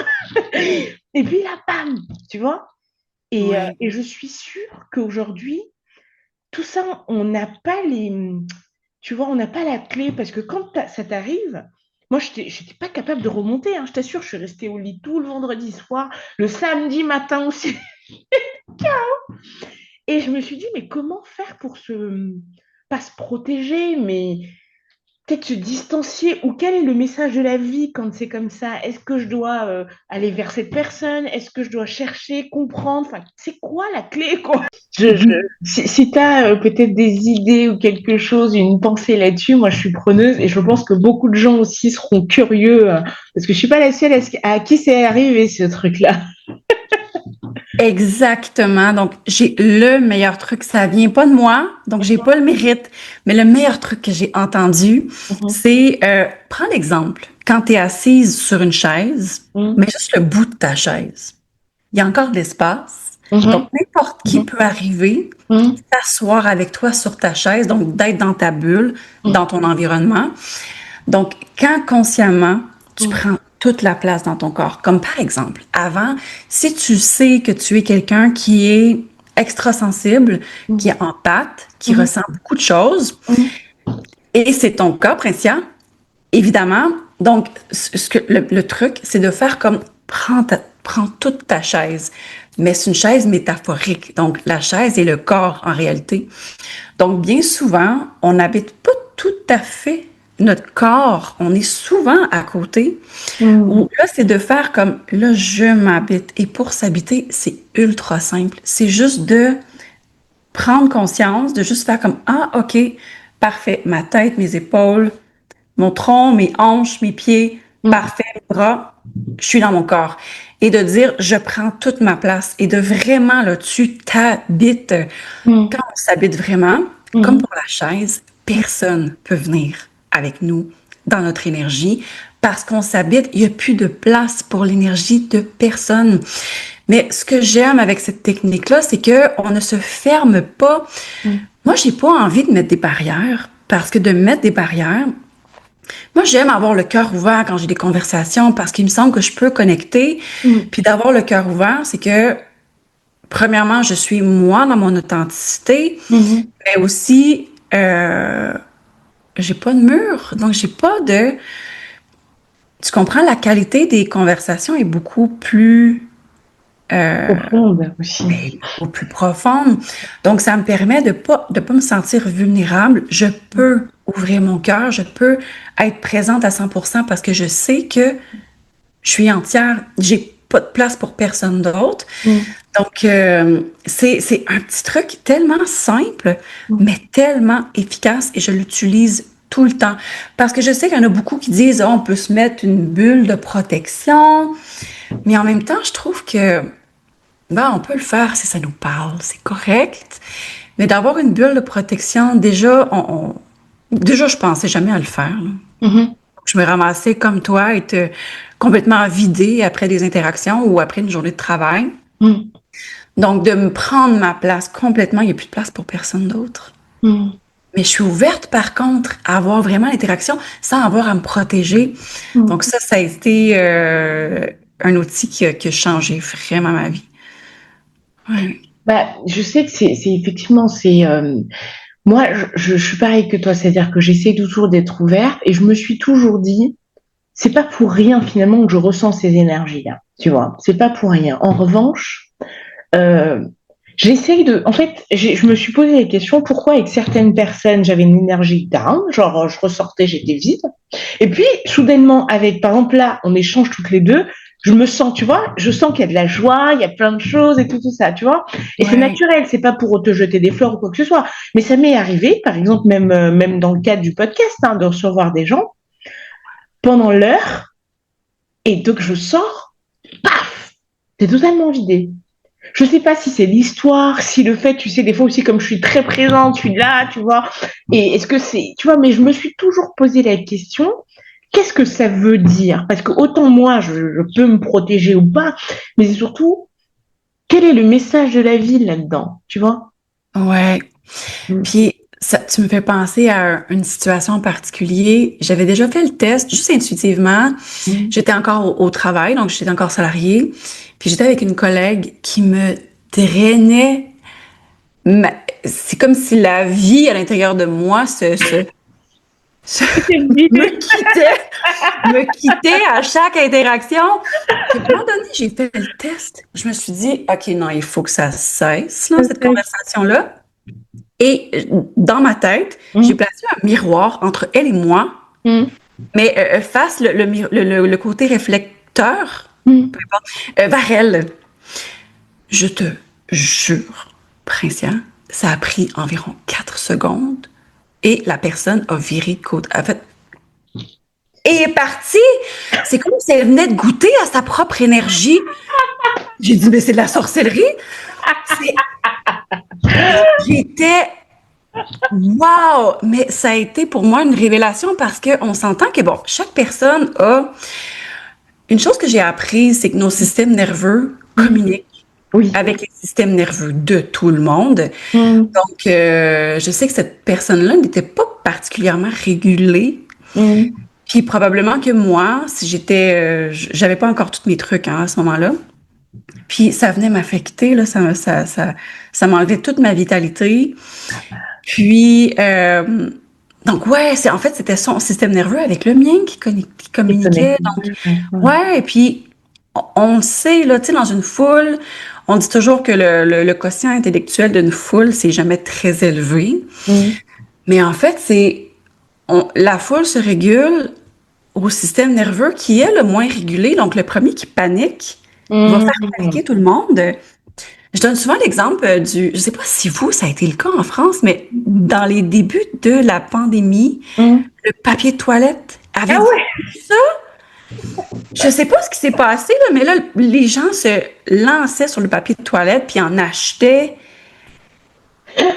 Et puis là, bam, tu vois. Oui, Et je suis sûre qu'aujourd'hui, tout ça, on n'a pas tu vois, on n'a pas la clé parce que quand ça t'arrive, moi, je n'étais pas capable de remonter, hein, je t'assure, je suis restée au lit tout le vendredi soir, le samedi matin aussi. Et je me suis dit, mais comment faire pour pas se protéger, mais peut-être se distancier ou quel est le message de la vie quand c'est comme ça? Est-ce que je dois aller vers cette personne? Est-ce que je dois chercher, comprendre? Enfin, c'est quoi la clé, quoi? Si tu as peut-être des idées ou quelque chose, une pensée là-dessus, moi je suis preneuse et je pense que beaucoup de gens aussi seront curieux parce que je suis pas la seule à qui c'est arrivé ce truc-là. exactement. Donc, j'ai le meilleur truc. Ça vient pas de moi, donc j'ai pas le mérite. Mais le meilleur truc que j'ai entendu, Mhm, c'est prends l'exemple. Quand tu es assise sur une chaise, mais mhm, juste le bout de ta chaise. Il y a encore de l'espace. Donc, mhm, n'importe qui mhm, peut arriver, mhm, s'asseoir avec toi sur ta chaise, donc d'être dans ta bulle, mhm, dans ton environnement. Donc, quand consciemment, tu mhm, prends toute la place dans ton corps, comme par exemple, avant, si tu sais que tu es quelqu'un qui est extrasensible, qui est empathe, qui mhm, ressent beaucoup de choses, mhm, et c'est ton cas, Précia, évidemment, donc le truc, c'est de faire comme prends toute ta chaise, mais c'est une chaise métaphorique, donc la chaise est le corps en réalité. Donc, bien souvent, on n'habite pas tout à fait notre corps. On est souvent à côté. Ou mhm, là, c'est de faire comme là, je m'habite. Et pour s'habiter, c'est ultra simple. C'est juste de prendre conscience, de juste faire comme ah, OK, parfait. Ma tête, mes épaules, mon tronc, mes hanches, mes pieds, mhm, parfait, mes bras, je suis dans mon corps. Et de dire, je prends toute ma place. Et de vraiment, là, tu t'habites. Quand on s'habite vraiment, comme mhm, pour la chaise, personne peut venir avec nous dans notre énergie parce qu'on s'habite, il n'y a plus de place pour l'énergie de personne. Mais ce que j'aime avec cette technique-là, c'est qu'on ne se ferme pas. Moi, j'ai pas envie de mettre des barrières, parce que de mettre des barrières, moi, j'aime avoir le cœur ouvert quand j'ai des conversations, parce qu'il me semble que je peux connecter. Puis d'avoir le cœur ouvert, c'est que, premièrement, je suis moi dans mon authenticité, mais aussi, j'ai pas de mur, donc j'ai pas de... Tu comprends, la qualité des conversations est beaucoup plus Profonde aussi. beaucoup plus profonde. Donc, ça me permet de pas me sentir vulnérable. Je peux ouvrir mon cœur, je peux être présente à 100% parce que je sais que je suis entière. J'ai pas de place pour personne d'autre. Donc, c'est un petit truc tellement simple, mais tellement efficace et je l'utilise tout le temps. Parce que je sais qu'il y en a beaucoup qui disent, oh, on peut se mettre une bulle de protection. Mais en même temps, je trouve que ben, on peut le faire si ça nous parle, c'est correct. Mais d'avoir une bulle de protection, déjà, déjà, je pensais jamais à le faire, là. Je me ramassais comme toi, être complètement vidée après des interactions ou après une journée de travail. Donc, de me prendre ma place complètement, il n'y a plus de place pour personne d'autre. Mais je suis ouverte, par contre, à avoir vraiment l'interaction sans avoir à me protéger. Donc, ça a été un outil qui a changé vraiment ma vie. Ouais. Bah, je sais que c'est effectivement, moi, je suis pareil que toi, c'est-à-dire que j'essaie toujours d'être ouverte et je me suis toujours dit, c'est pas pour rien finalement que je ressens ces énergies-là, tu vois, c'est pas pour rien. En revanche, euh, en fait, je me suis posé la question pourquoi avec certaines personnes j'avais une énergie down, genre je ressortais, j'étais vide, et puis soudainement avec, par exemple là, on échange toutes les deux, je me sens, tu vois, je sens qu'il y a de la joie, il y a plein de choses et tout ça, tu vois, et c'est naturel, c'est pas pour te jeter des fleurs ou quoi que ce soit, mais ça m'est arrivé, par exemple même dans le cadre du podcast, hein, de recevoir des gens pendant l'heure, et donc je sors, paf, t'es totalement vidé. Je sais pas si c'est l'histoire, si le fait, tu sais, des fois aussi, comme je suis très présente, je suis là, tu vois. Et est-ce que c'est, tu vois, mais je me suis toujours posé la question, qu'est-ce que ça veut dire? Parce que autant moi, je peux me protéger ou pas, mais c'est surtout, quel est le message de la vie là-dedans, tu vois? Ouais. Puis, ça, tu me fais penser à une situation en particulier. J'avais déjà fait le test, juste intuitivement. J'étais encore au travail, donc j'étais encore salariée. Puis j'étais avec une collègue qui me drainait. C'est comme si la vie à l'intérieur de moi me quittait à chaque interaction. Puis à un moment donné, j'ai fait le test. Je me suis dit, OK, non, il faut que ça cesse, là, cette conversation-là. Et dans ma tête, j'ai placé un miroir entre elle et moi, mais face le côté réflecteur, vers elle. Je te jure, Princia, ça a pris environ 4 secondes et la personne a viré de côté. En fait, et est partie. C'est comme si elle venait de goûter à sa propre énergie. J'ai dit, mais c'est de la sorcellerie. J'étais... Wow! Mais ça a été pour moi une révélation parce qu'on s'entend que, bon, chaque personne a... Une chose que j'ai apprise, c'est que nos systèmes nerveux communiquent avec les systèmes nerveux de tout le monde. Donc, je sais que cette personne-là n'était pas particulièrement régulée. Puis probablement que moi, si j'avais pas encore tous mes trucs à ce moment-là. Puis ça venait m'affecter, là, ça m'enlevait toute ma vitalité. Puis, donc ouais, en fait, c'était son système nerveux avec le mien qui communiquait. Donc, ouais, et puis, on sait, là, tu sais, dans une foule, on dit toujours que le quotient intellectuel d'une foule, c'est jamais très élevé. Mais en fait, la foule se régule au système nerveux qui est le moins régulé. Donc, le premier qui panique va faire paniquer tout le monde. Je donne souvent l'exemple je sais pas si ça a été le cas en France, mais dans les débuts de la pandémie, le papier de toilette avait dit ça. Je sais pas ce qui s'est passé, là, mais là, les gens se lançaient sur le papier de toilette puis en achetaient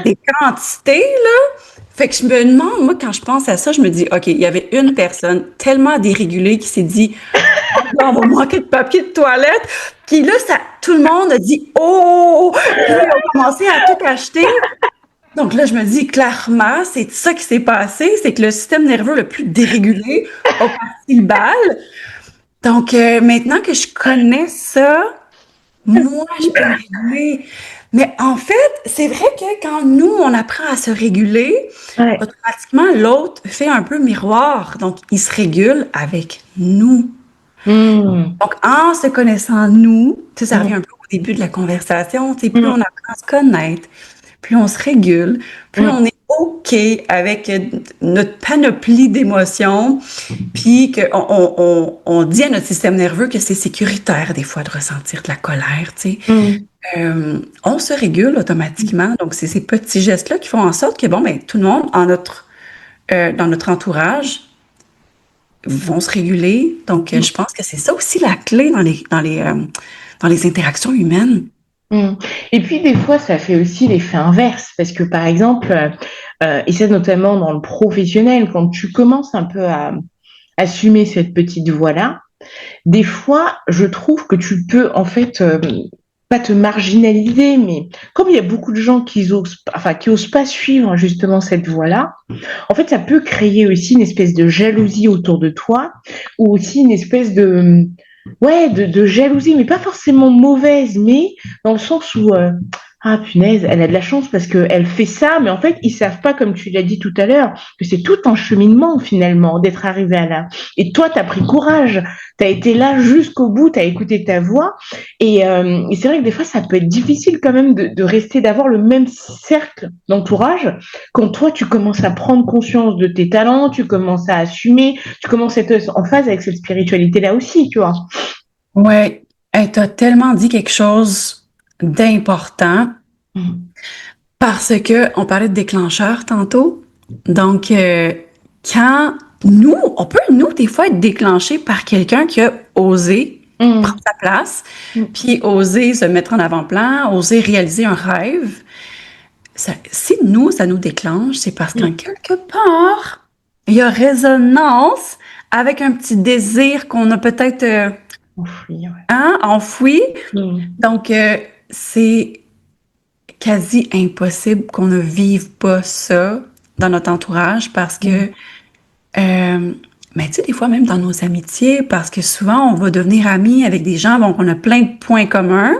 des quantités, là. Fait que je me demande, moi, quand je pense à ça, je me dis, OK, il y avait une personne tellement dérégulée qui s'est dit, oh, là, on va manquer de papier de toilette. Puis là, tout le monde a dit, oh! Puis là, ils ont commencé à tout acheter. Donc là, je me dis, clairement, c'est ça qui s'est passé, c'est que le système nerveux le plus dérégulé a parti le bal. Donc, maintenant que je connais ça, moi, je peux me réguler. Mais en fait, c'est vrai que quand nous, on apprend à se réguler, Ouais. automatiquement, l'autre fait un peu miroir. Donc, il se régule avec nous. Donc, en se connaissant nous, tu sais, ça revient un peu au début de la conversation, tu sais, plus on apprend à se connaître, plus on se régule, plus on est OK avec notre panoplie d'émotions, puis on dit à notre système nerveux que c'est sécuritaire des fois de ressentir de la colère, tu sais. On se régule automatiquement. Donc, c'est ces petits gestes-là qui font en sorte que, bon, ben, tout le monde dans notre entourage vont se réguler. Donc, je pense que c'est ça aussi la clé dans les interactions humaines. Et puis des fois, ça fait aussi l'effet inverse, parce que par exemple, et ça notamment dans le professionnel, quand tu commences un peu à assumer cette petite voix-là, des fois, je trouve que tu peux en fait pas te marginaliser, mais comme il y a beaucoup de gens qui osent pas suivre justement cette voie-là, en fait, ça peut créer aussi une espèce de jalousie autour de toi, ou aussi une espèce de jalousie, mais pas forcément mauvaise, mais dans le sens où ah punaise, elle a de la chance parce qu'elle fait ça, mais en fait, ils savent pas, comme tu l'as dit tout à l'heure, que c'est tout un cheminement finalement d'être arrivé à là. Et toi, tu as pris courage, tu as été là jusqu'au bout, tu as écouté ta voix. Et c'est vrai que des fois, ça peut être difficile quand même de rester, d'avoir le même cercle d'entourage quand toi, tu commences à prendre conscience de tes talents, tu commences à assumer, tu commences à être en phase avec cette spiritualité-là aussi, tu vois. Ouais, hey, t'as tellement dit quelque chose d'important parce que on parlait de déclencheur tantôt. Donc, quand on peut, nous, des fois, être déclenché par quelqu'un qui a osé prendre sa place, puis oser se mettre en avant-plan, oser réaliser un rêve. Si nous, ça nous déclenche, c'est parce qu'en quelque part, il y a résonance avec un petit désir qu'on a peut-être enfoui. Donc, c'est quasi impossible qu'on ne vive pas ça dans notre entourage parce que, mais tu sais, des fois même dans nos amitiés, parce que souvent on va devenir amis avec des gens, bon, on a plein de points communs.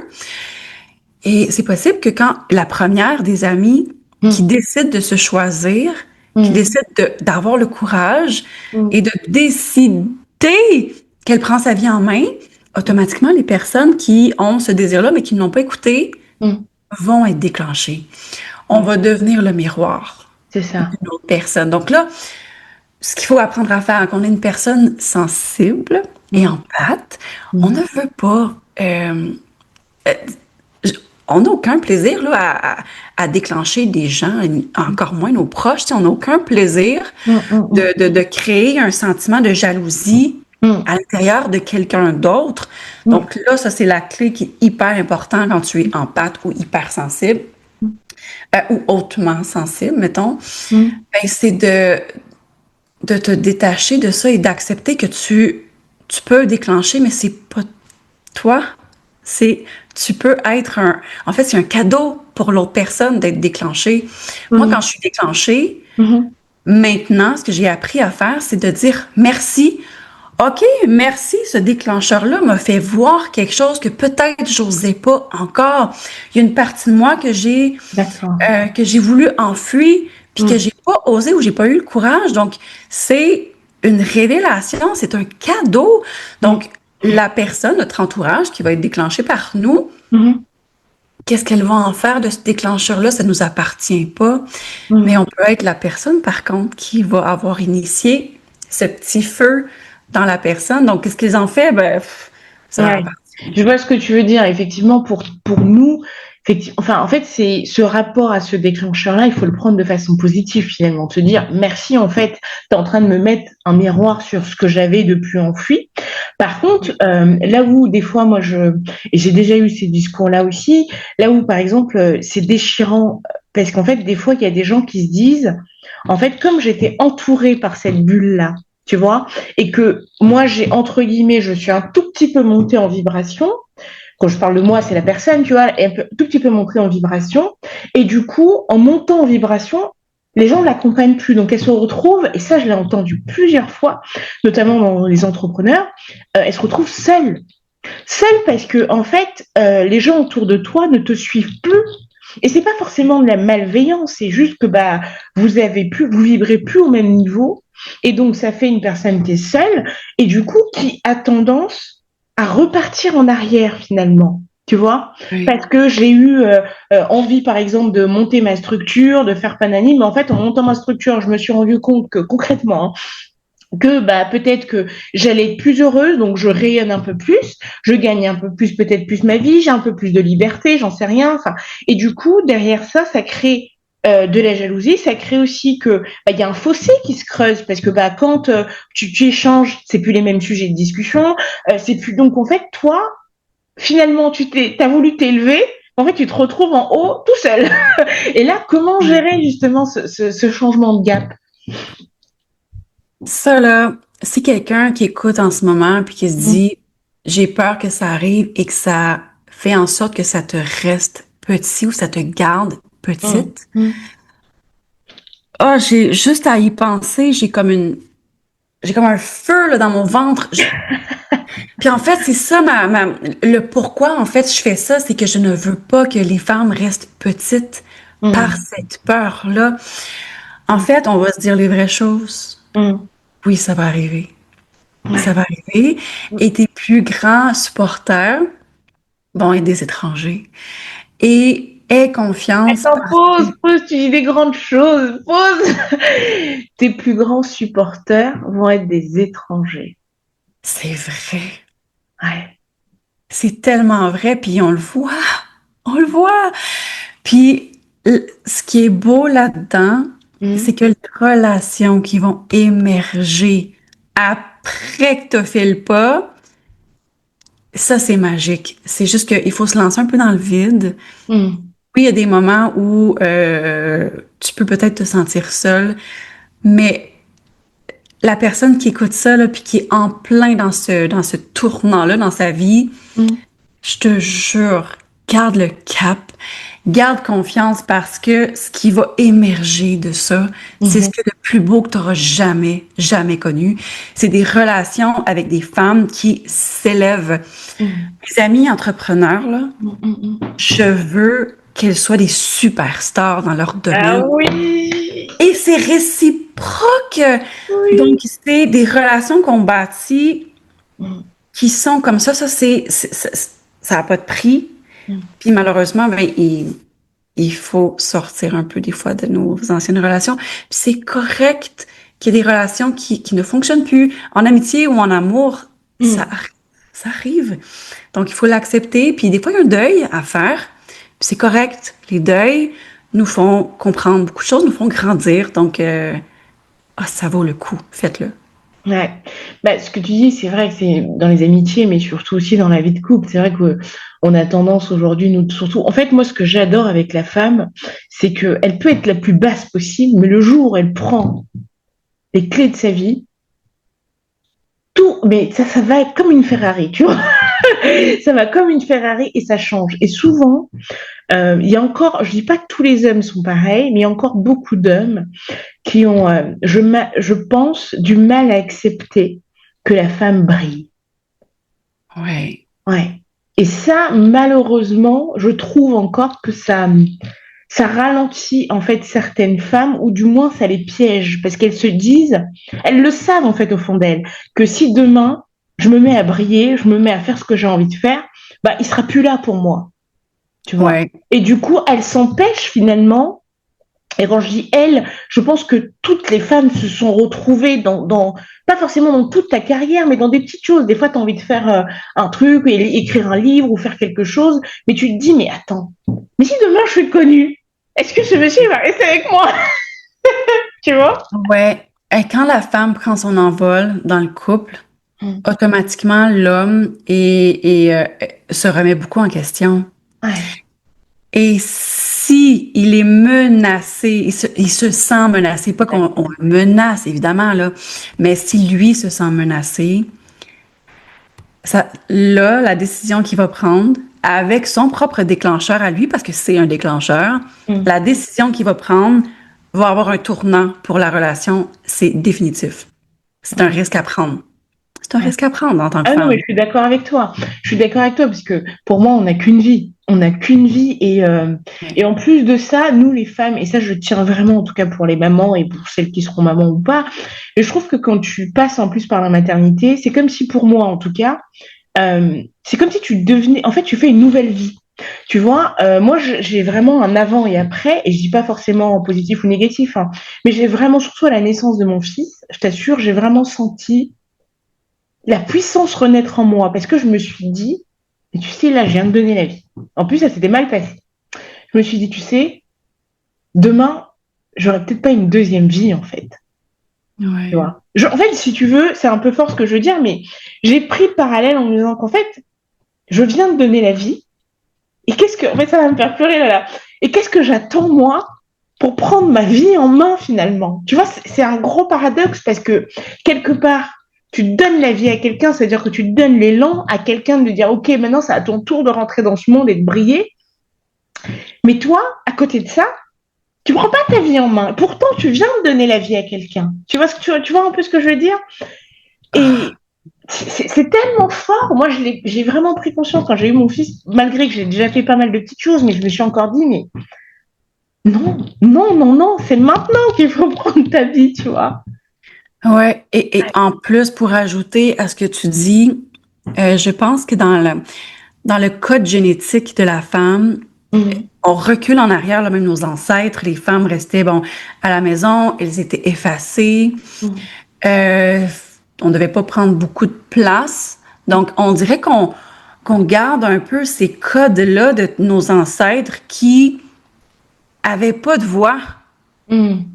Et c'est possible que quand la première des amis qui décide de se choisir, qui décide d'avoir le courage et de décider qu'elle prend sa vie en main, automatiquement, les personnes qui ont ce désir-là, mais qui ne l'ont pas écouté, vont être déclenchées. On va devenir le miroir d'une autre personne. Donc là, ce qu'il faut apprendre à faire quand on est une personne sensible et empathe, on ne veut pas... on n'a aucun plaisir là, à déclencher des gens, encore moins nos proches. On n'a aucun plaisir de créer un sentiment de jalousie à l'intérieur de quelqu'un d'autre. Donc là, ça, c'est la clé qui est hyper importante quand tu es empathe ou hypersensible ou hautement sensible, mettons. Ben, c'est de te détacher de ça et d'accepter que tu peux déclencher, mais c'est pas toi. Tu peux être en fait, c'est un cadeau pour l'autre personne d'être déclenchée. Moi, quand je suis déclenchée, maintenant, ce que j'ai appris à faire, c'est de dire merci. OK, merci, ce déclencheur-là m'a fait voir quelque chose que peut-être j'osais pas encore. Il y a une partie de moi que j'ai voulu enfuir, puis que j'ai pas osé ou j'ai pas eu le courage. Donc, c'est une révélation, c'est un cadeau. Donc, la personne, notre entourage, qui va être déclenché par nous, qu'est-ce qu'elle va en faire de ce déclencheur-là? Ça ne nous appartient pas. Mais on peut être la personne, par contre, qui va avoir initié ce petit feu dans la personne. Donc, qu'est-ce qu'ils ont fait? Ben, ça va appartient. Je vois ce que tu veux dire. Effectivement, pour nous, en fait, c'est ce rapport à ce déclencheur-là, il faut le prendre de façon positive, finalement. Se dire, merci, en fait, tu es en train de me mettre un miroir sur ce que j'avais depuis enfoui. Par contre, là où, des fois, et j'ai déjà eu ces discours-là aussi, là où, par exemple, c'est déchirant, parce qu'en fait, des fois, il y a des gens qui se disent, en fait, comme j'étais entourée par cette bulle-là, tu vois, et que moi, entre guillemets, je suis un tout petit peu montée en vibration. Quand je parle de moi, c'est la personne, tu vois, est un tout petit peu montée en vibration. Et du coup, en montant en vibration, les gens ne la comprennent plus. Donc, elle se retrouve, et ça, je l'ai entendu plusieurs fois, notamment dans les entrepreneurs, elle se retrouve seule. Seule parce que, en fait, les gens autour de toi ne te suivent plus. Et c'est pas forcément de la malveillance, c'est juste que bah vous vibrez plus au même niveau, et donc ça fait une personne qui est seule, et du coup qui a tendance à repartir en arrière finalement. Tu vois, Oui. parce que j'ai eu envie, par exemple, de monter ma structure, de faire panani, mais en fait, en montant ma structure, je me suis rendu compte que concrètement, que bah peut-être que j'allais être plus heureuse, donc je rayonne un peu plus, je gagne un peu plus, peut-être plus ma vie, j'ai un peu plus de liberté, j'en sais rien. Enfin, et du coup derrière ça, ça crée de la jalousie, ça crée aussi que bah, y a un fossé qui se creuse parce que bah quand tu échanges, c'est plus les mêmes sujets de discussion, c'est plus donc en fait toi finalement t'as voulu t'élever. En fait, tu te retrouves en haut tout seul. Et là, comment gérer justement ce changement de gap? Ça, là, si quelqu'un qui écoute en ce moment puis qui se dit, j'ai peur que ça arrive et que ça fait en sorte que ça te reste petit ou ça te garde petite, ah, j'ai juste à y penser, j'ai comme un feu là, dans mon ventre. Puis en fait, c'est ça le pourquoi en fait je fais ça, c'est que je ne veux pas que les femmes restent petites par cette peur-là. En fait, on va se dire les vraies choses. Oui, ça va arriver. Ça va arriver. Et tes plus grands supporters vont être des étrangers. Et aie confiance Attends, parce que pause, tu dis des grandes choses, pause. Tes plus grands supporters vont être des étrangers. c'est vrai. Ouais. C'est tellement vrai, puis on le voit. On le voit. Puis ce qui est beau là-dedans, c'est que les relations qui vont émerger après que tu as fait le pas, ça, c'est magique. C'est juste qu'il faut se lancer un peu dans le vide. Oui, il y a des moments où tu peux peut-être te sentir seule, mais la personne qui écoute ça, là, puis qui est en plein dans ce tournant-là, dans sa vie, je te jure, garde le cap, garde confiance parce que ce qui va émerger de ça, c'est ce que le plus beau que tu auras jamais, jamais connu. C'est des relations avec des femmes qui s'élèvent. Mes amis entrepreneurs, là, je veux qu'elles soient des superstars dans leur Ah domaine. oui, Et c'est réciproque. oui. Donc, c'est des relations qu'on bâtit qui sont comme ça. Ça n'a pas de prix. Puis malheureusement, ben, il faut sortir un peu des fois de nos anciennes relations. Puis c'est correct qu'il y ait des relations qui ne fonctionnent plus. En amitié ou en amour, ça arrive. Donc, il faut l'accepter. Puis des fois, il y a un deuil à faire. Puis c'est correct. Les deuils nous font comprendre beaucoup de choses, nous font grandir. Donc, ça vaut le coup. Faites-le. Ouais. Bah, ce que tu dis, c'est vrai que c'est dans les amitiés, mais surtout aussi dans la vie de couple. C'est vrai que on a tendance aujourd'hui, nous, surtout. En fait, moi, ce que j'adore avec la femme, c'est qu'elle peut être la plus basse possible, mais le jour où elle prend les clés de sa vie, tout, mais ça va être comme une Ferrari, tu vois. Ça va comme une Ferrari et ça change. Et souvent, il y a encore, je dis pas que tous les hommes sont pareils, mais il y a encore beaucoup d'hommes qui ont, je pense, du mal à accepter que la femme brille. Ouais. Ouais. Et ça, malheureusement, je trouve encore que ça ralentit en fait certaines femmes, ou du moins ça les piège, parce qu'elles se disent, elles le savent en fait au fond d'elles, que si demain je me mets à briller, je me mets à faire ce que j'ai envie de faire, bah il sera plus là pour moi, tu vois. Ouais. Et du coup, elles s'empêchent finalement. Et quand je dis elles, je pense que toutes les femmes se sont retrouvées pas forcément dans toute ta carrière, mais dans des petites choses. Des fois, tu as envie de faire un truc, écrire un livre ou faire quelque chose, mais tu te dis, mais attends, mais si demain je suis connue, est-ce que ce monsieur va rester avec moi? Tu vois? Ouais. Et quand la femme prend son envol dans le couple, Mm. automatiquement, l'homme se remet beaucoup en question. Ouais. Et si si il est menacé, il se sent menacé, pas qu'on le menace, évidemment, là, mais si lui se sent menacé, là, la décision qu'il va prendre, avec son propre déclencheur à lui, parce que c'est un déclencheur, la décision qu'il va prendre va avoir un tournant pour la relation, c'est définitif. C'est un risque à prendre. C'est un risque à prendre en tant que Ah non, femme. mais je suis d'accord avec toi. Je suis d'accord avec toi parce que pour moi, on n'a qu'une vie. On n'a qu'une vie et en plus de ça, nous les femmes, et ça je tiens vraiment en tout cas pour les mamans et pour celles qui seront mamans ou pas, et je trouve que quand tu passes en plus par la maternité, c'est comme si pour moi en tout cas, c'est comme si tu devenais, en fait tu fais une nouvelle vie. Tu vois, moi j'ai vraiment un avant et après, et je dis pas forcément en positif ou négatif, hein, mais j'ai vraiment, surtout à la naissance de mon fils, je t'assure, j'ai vraiment senti la puissance renaître en moi parce que je me suis dit, mais tu sais, là, je viens de donner la vie. En plus, ça s'était mal passé. Je me suis dit, tu sais, demain, j'aurai peut-être pas une deuxième vie, en fait. Tu Ouais. vois. En fait, si tu veux, c'est un peu fort ce que je veux dire, mais j'ai pris le parallèle en me disant qu'en fait, je viens de donner la vie. Et qu'est-ce que. En fait, ça va me faire pleurer là. Et qu'est-ce que j'attends, moi, pour prendre ma vie en main, finalement? Tu vois, c'est un gros paradoxe parce que, quelque part, tu donnes la vie à quelqu'un, c'est-à-dire que tu donnes l'élan à quelqu'un de dire, OK, maintenant, c'est à ton tour de rentrer dans ce monde et de briller. Mais toi, à côté de ça, tu prends pas ta vie en main. Pourtant, tu viens de donner la vie à quelqu'un. Tu vois un peu ce que je veux dire? Et c'est tellement fort. Moi, j'ai vraiment pris conscience quand j'ai eu mon fils, malgré que j'ai déjà fait pas mal de petites choses, mais je me suis encore dit, mais non, non, non, non, c'est maintenant qu'il faut prendre ta vie, tu vois. Ouais. Et en plus, pour ajouter à ce que tu dis, je pense que dans le code génétique de la femme, on recule en arrière, là, même nos ancêtres, les femmes restaient, bon, à la maison, elles étaient effacées. Euh, on devait pas prendre beaucoup de place. Donc, on dirait qu'on garde un peu ces codes-là de nos ancêtres qui avaient pas de voix,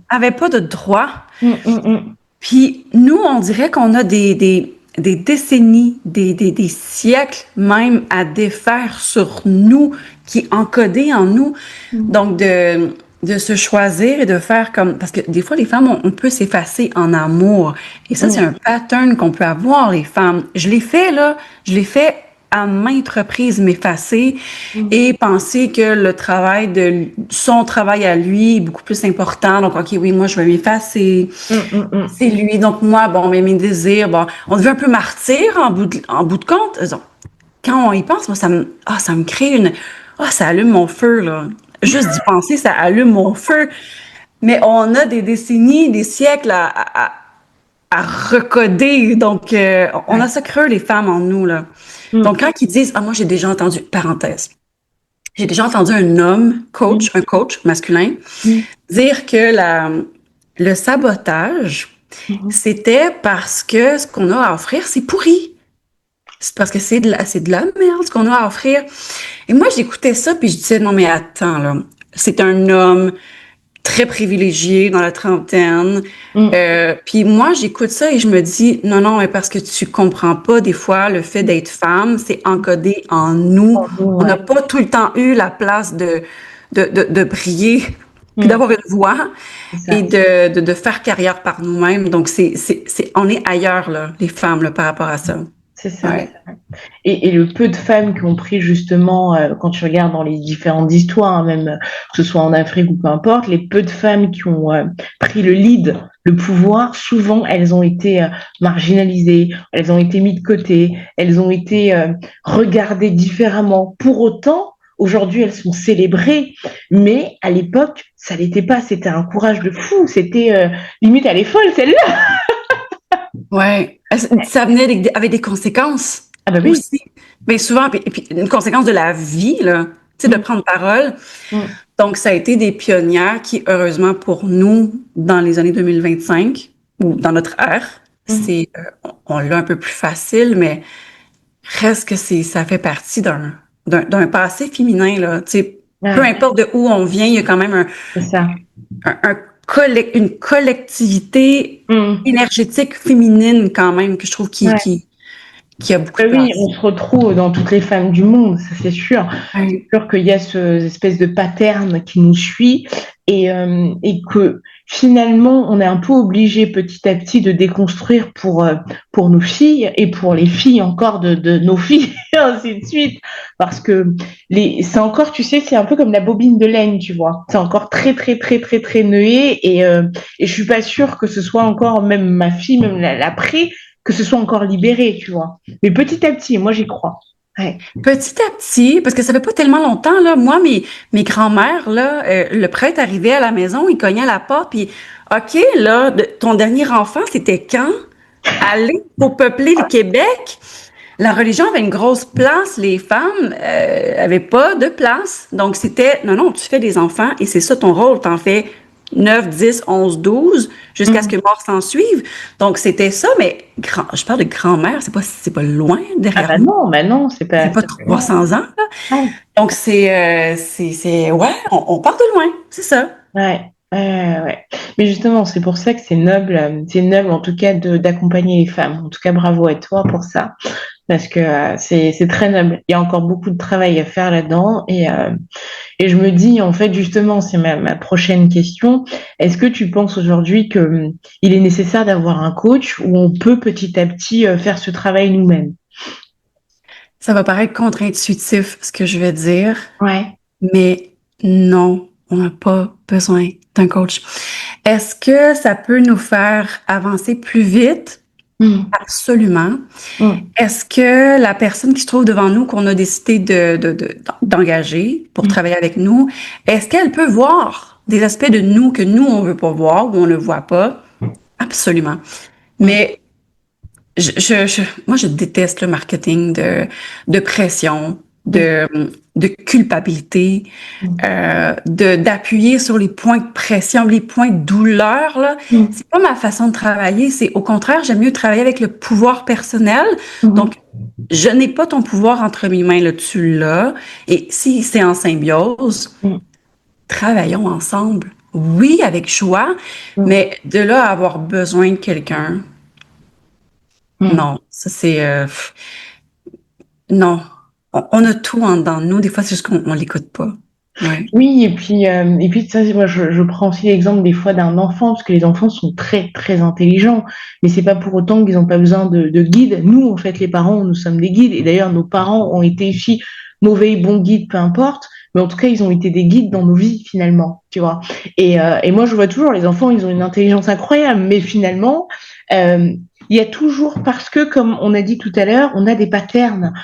avaient pas de droit. Puis nous, on dirait qu'on a des décennies, des siècles même à défaire sur nous, qui est encodé en nous. Donc, de se choisir et de faire comme... Parce que des fois, les femmes, on peut s'effacer en amour. Et ça, c'est un pattern qu'on peut avoir, les femmes. Je l'ai fait, là. Je l'ai fait à maintes reprises, m'effacer et penser que son travail à lui est beaucoup plus important. Donc, OK, oui, moi, je vais m'effacer. C'est lui. Donc, moi, bon, mais mes désirs, bon, on devient un peu martyr en bout de compte. Quand on y pense, moi, ça me crée ça allume mon feu, là. Juste d'y penser, ça allume mon feu. Mais on a des décennies, des siècles à recoder. Donc, on a ça creux, les femmes, en nous, là. Donc, quand ils disent, moi, j'ai déjà entendu, parenthèse, j'ai déjà entendu un homme, un coach masculin, dire que le sabotage, c'était parce que ce qu'on a à offrir, c'est pourri. C'est parce que c'est de la merde, ce qu'on a à offrir. Et moi, j'écoutais ça, puis je disais, non, mais attends, là, c'est un homme très privilégié dans la trentaine. Puis moi, j'écoute ça et je me dis, non, non, mais parce que tu comprends pas, des fois, le fait d'être femme, c'est encodé en nous. On n'a pas tout le temps eu la place de briller, puis d'avoir une voix et de faire carrière par nous-mêmes. Donc, on est ailleurs, là, les femmes, là, par rapport à ça. C'est ça. Ouais. Et le peu de femmes qui ont pris justement, quand tu regardes dans les différentes histoires, hein, même que ce soit en Afrique ou peu importe, les peu de femmes qui ont pris le lead, le pouvoir, souvent elles ont été marginalisées, elles ont été mises de côté, elles ont été regardées différemment. Pour autant, aujourd'hui elles sont célébrées, mais à l'époque ça l'était pas. C'était un courage de fou. C'était limite elle est folle celle-là. Ouais, ça venait avec des conséquences. Ah bah oui. Aussi. Mais souvent, et puis une conséquence de la vie, là, tu sais, de prendre parole. Donc, ça a été des pionnières qui, heureusement pour nous, dans les années 2025, ou dans notre ère, on l'a un peu plus facile, mais reste que ça fait partie d'un passé féminin, là, tu sais. Peu importe de où on vient, il y a quand même une collectivité énergétique féminine quand même que je trouve qui qu'il y a beaucoup de Oui, place. on se retrouve dans toutes les femmes du monde, ça c'est sûr. C'est Ouais. sûr qu'il y a ce espèce de pattern qui nous suit et que finalement on est un peu obligé petit à petit de déconstruire pour nos filles et pour les filles encore de nos filles et ainsi de suite. Parce que c'est encore, tu sais, c'est un peu comme la bobine de laine, tu vois. C'est encore très très très très très noué et je suis pas sûre que ce soit encore, même ma fille, même l'après, que ce soit encore libéré, tu vois. Mais petit à petit, moi j'y crois. Ouais. Petit à petit, parce que ça fait pas tellement longtemps, là, moi, mes grands-mères, là, le prêtre arrivait à la maison, il cognait à la porte, puis OK, là, ton dernier enfant, c'était quand? Aller pour peupler le Québec? La religion avait une grosse place, les femmes avaient pas de place. Donc, c'était, non, non, tu fais des enfants et c'est ça ton rôle. T'en fais 9, 10, 11, 12, jusqu'à ce Mm. que mort s'en suive. Donc, c'était ça, mais je parle de grand-mère, c'est pas loin Ah derrière nous. bah non, C'est pas c'est pas loin. 300 ans, là. Ouais, Donc, ouais, on part de loin, c'est ça. ouais. Mais justement, c'est pour ça que c'est noble en tout cas d'accompagner les femmes. En tout cas, bravo à toi pour ça, parce que c'est très noble. Il y a encore beaucoup de travail à faire là-dedans et je me dis, en fait, justement, c'est ma prochaine question. Est-ce que tu penses aujourd'hui que il est nécessaire d'avoir un coach où on peut petit à petit faire ce travail nous-mêmes? Ça va paraître contre-intuitif, ce que je vais dire, Ouais. mais non, on n'a pas besoin d'un coach. Est-ce que ça peut nous faire avancer plus vite? Mm, Absolument. mm, Est-ce que la personne qui se trouve devant nous, qu'on a décidé d'engager pour mm, travailler avec nous, est-ce qu'elle peut voir des aspects de nous que nous, on veut pas voir ou on ne voit pas? Absolument. mm, Mais moi, je déteste le marketing de pression, mm, de culpabilité, mm, d'appuyer sur les points de pression, les points de douleur, là. mm, C'est pas ma façon de travailler. C'est au contraire, j'aime mieux travailler avec le pouvoir personnel. mm, Donc, je n'ai pas ton pouvoir entre mes mains, là, tu l'as. Et si c'est en symbiose, mm, travaillons ensemble. Oui, avec choix, mm, mais de là à avoir besoin de quelqu'un, mm. non, ça c'est non. On a tout en dedans de nous. Des fois, c'est juste qu'on on l'écoute pas. Ouais. Oui, et puis ça, moi, je prends aussi l'exemple des fois d'un enfant, parce que les enfants sont très, très intelligents, mais c'est pas pour autant qu'ils n'ont pas besoin de guide. Nous, en fait, les parents, nous sommes des guides, et d'ailleurs, nos parents ont été aussi mauvais, bons guides, peu importe, mais en tout cas, ils ont été des guides dans nos vies, finalement, tu vois. Et moi, je vois toujours, les enfants, ils ont une intelligence incroyable, mais finalement, euh, il y a toujours, parce que, comme on a dit tout à l'heure, on a des patterns,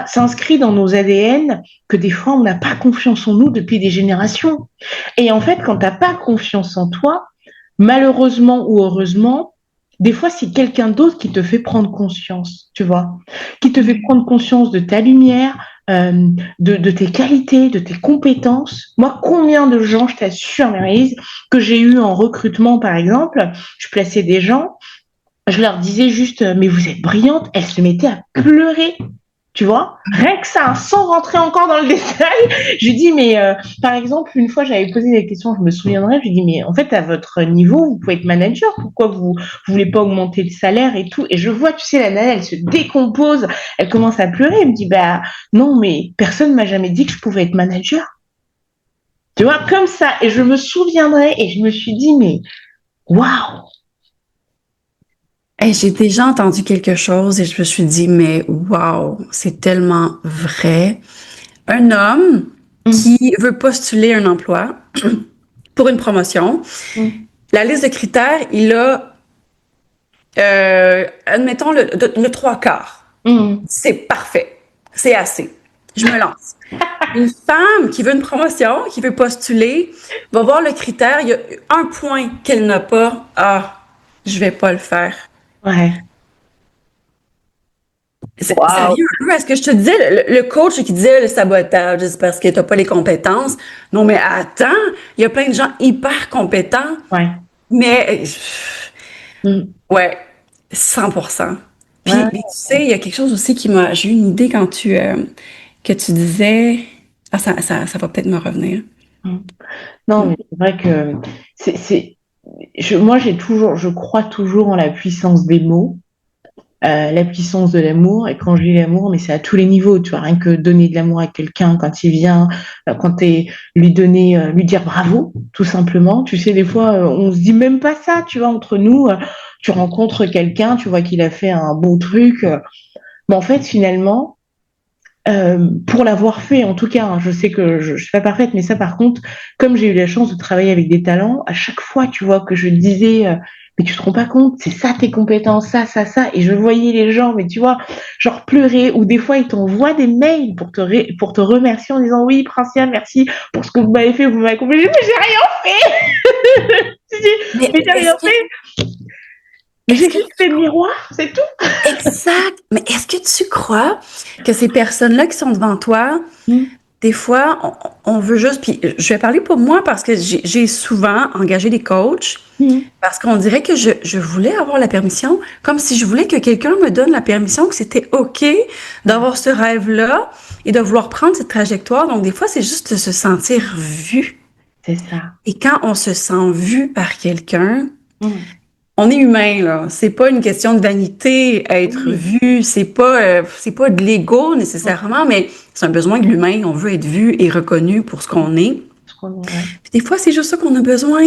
s'inscrit dans nos ADN que des fois, on n'a pas confiance en nous depuis des générations. Et en fait, quand tu n'as pas confiance en toi, malheureusement ou heureusement, des fois, c'est quelqu'un d'autre qui te fait prendre conscience, tu vois, qui te fait prendre conscience de ta lumière, de tes qualités, de tes compétences. Moi, combien de gens, je t'assure, Maryse, que j'ai eu en recrutement, par exemple, je plaçais des gens, je leur disais juste, mais vous êtes brillante, elles se mettaient à pleurer, tu vois, rien que ça, sans rentrer encore dans le détail. Je lui dis, mais par exemple, une fois, j'avais posé la question, je me souviendrai, je lui dis, mais en fait, à votre niveau, vous pouvez être manager, pourquoi vous voulez pas augmenter le salaire et tout? Et je vois, tu sais, la nana, elle se décompose, elle commence à pleurer, elle me dit, bah non, mais personne m'a jamais dit que je pouvais être manager. Tu vois, comme ça. Et je me souviendrai, et je me suis dit, mais waouh! Hey, j'ai déjà entendu quelque chose et je me suis dit, mais waouh, c'est tellement vrai. Un homme Hum, qui veut postuler un emploi pour une promotion, hum, la liste de critères, il a, admettons, le trois quarts. hum. C'est parfait. C'est assez. Je me lance. Une femme qui veut une promotion, qui veut postuler, va voir le critère. Il y a un point qu'elle n'a pas. Ah, je vais pas le faire. Ouais. Ça Waouh! vient un peu à ce que je te disais, le coach qui disait le sabotage, c'est parce que tu n'as pas les compétences. Non, mais attends, il y a plein de gens hyper compétents, Ouais. mais Hum. ouais, 100%. Ouais. Puis, tu sais, il y a quelque chose aussi qui m'a... J'ai eu une idée quand que tu disais... Ah, ça va peut-être me revenir. Hum. Non, Mm. mais c'est vrai que moi, je crois toujours en la puissance des mots. la puissance de l'amour. Et quand je dis l'amour, mais c'est à tous les niveaux, tu vois, rien que donner de l'amour à quelqu'un quand il vient, quand lui dire bravo, tout simplement. Tu sais, des fois, on se dit même pas ça, tu vois, entre nous. Tu rencontres quelqu'un, tu vois qu'il a fait un bon truc. Mais en fait, finalement, pour l'avoir fait, en tout cas, hein, je sais que je suis pas parfaite, mais ça, par contre, comme j'ai eu la chance de travailler avec des talents, à chaque fois, tu vois, que je disais, mais tu te rends pas compte, c'est ça tes compétences, ça, et je voyais les gens, mais tu vois, genre pleurer, ou des fois, ils t'envoient des mails pour te remercier en disant, oui, Princia, merci pour ce que vous m'avez fait, vous m'avez accompli, mais j'ai rien fait! Tu dis, Mais mais j'ai rien fait! Mais j'ai juste fait le miroir, c'est tout! exact. Mais est-ce que tu crois que ces personnes-là qui sont devant toi, des fois, on veut juste, puis je vais parler pour moi parce que j'ai souvent engagé des coachs parce qu'on dirait que je voulais avoir la permission, comme si je voulais que quelqu'un me donne la permission que c'était OK d'avoir ce rêve-là et de vouloir prendre cette trajectoire. Donc, des fois, c'est juste de se sentir vu. C'est ça. Et quand on se sent vu par quelqu'un, on est humain, là. C'est pas une question de vanité, être Oui. vu. C'est pas de l'ego nécessairement, mais c'est un besoin de l'humain. On veut être vu et reconnu pour ce qu'on est. Ouais. Puis des fois, c'est juste ça qu'on a besoin,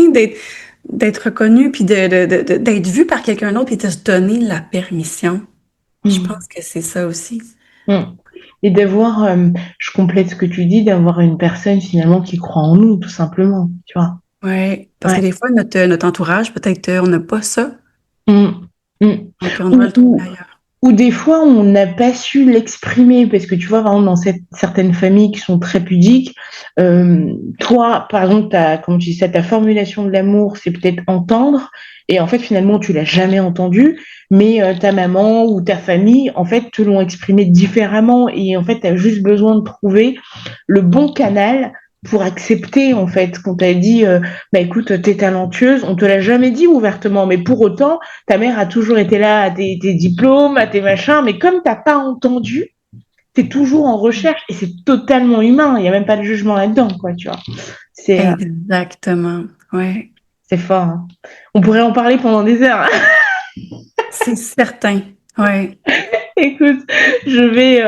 d'être reconnu, puis d'être vu par quelqu'un d'autre, puis de se donner la permission. Je pense que c'est ça aussi. Et d'avoir, je complète ce que tu dis, d'avoir une personne finalement qui croit en nous, tout simplement, tu vois. Ouais, parce que Ouais. des fois, notre entourage, peut-être, on n'a pas ça. Mm. Mm. Donc, on doit Ou, le trouver ou, ailleurs. ou des fois, on n'a pas su l'exprimer, parce que tu vois, par exemple, dans certaines familles qui sont très pudiques, toi, par exemple, comme tu dis ça, ta formulation de l'amour, c'est peut-être entendre, et en fait, finalement, tu l'as jamais entendu, mais ta maman ou ta famille, en fait, te l'ont exprimé différemment, et en fait, tu as juste besoin de trouver le bon canal pour accepter, en fait, qu'on t'a dit, bah écoute, t'es talentueuse, on te l'a jamais dit ouvertement, mais pour autant, ta mère a toujours été là à tes diplômes, à tes machins, mais comme t'as pas entendu, t'es toujours en recherche et c'est totalement humain. Il y a même pas de jugement là-dedans, quoi, tu vois. Exactement. Ouais, C'est fort. Hein. On pourrait en parler pendant des heures. Hein. c'est certain. Ouais. Écoute, je vais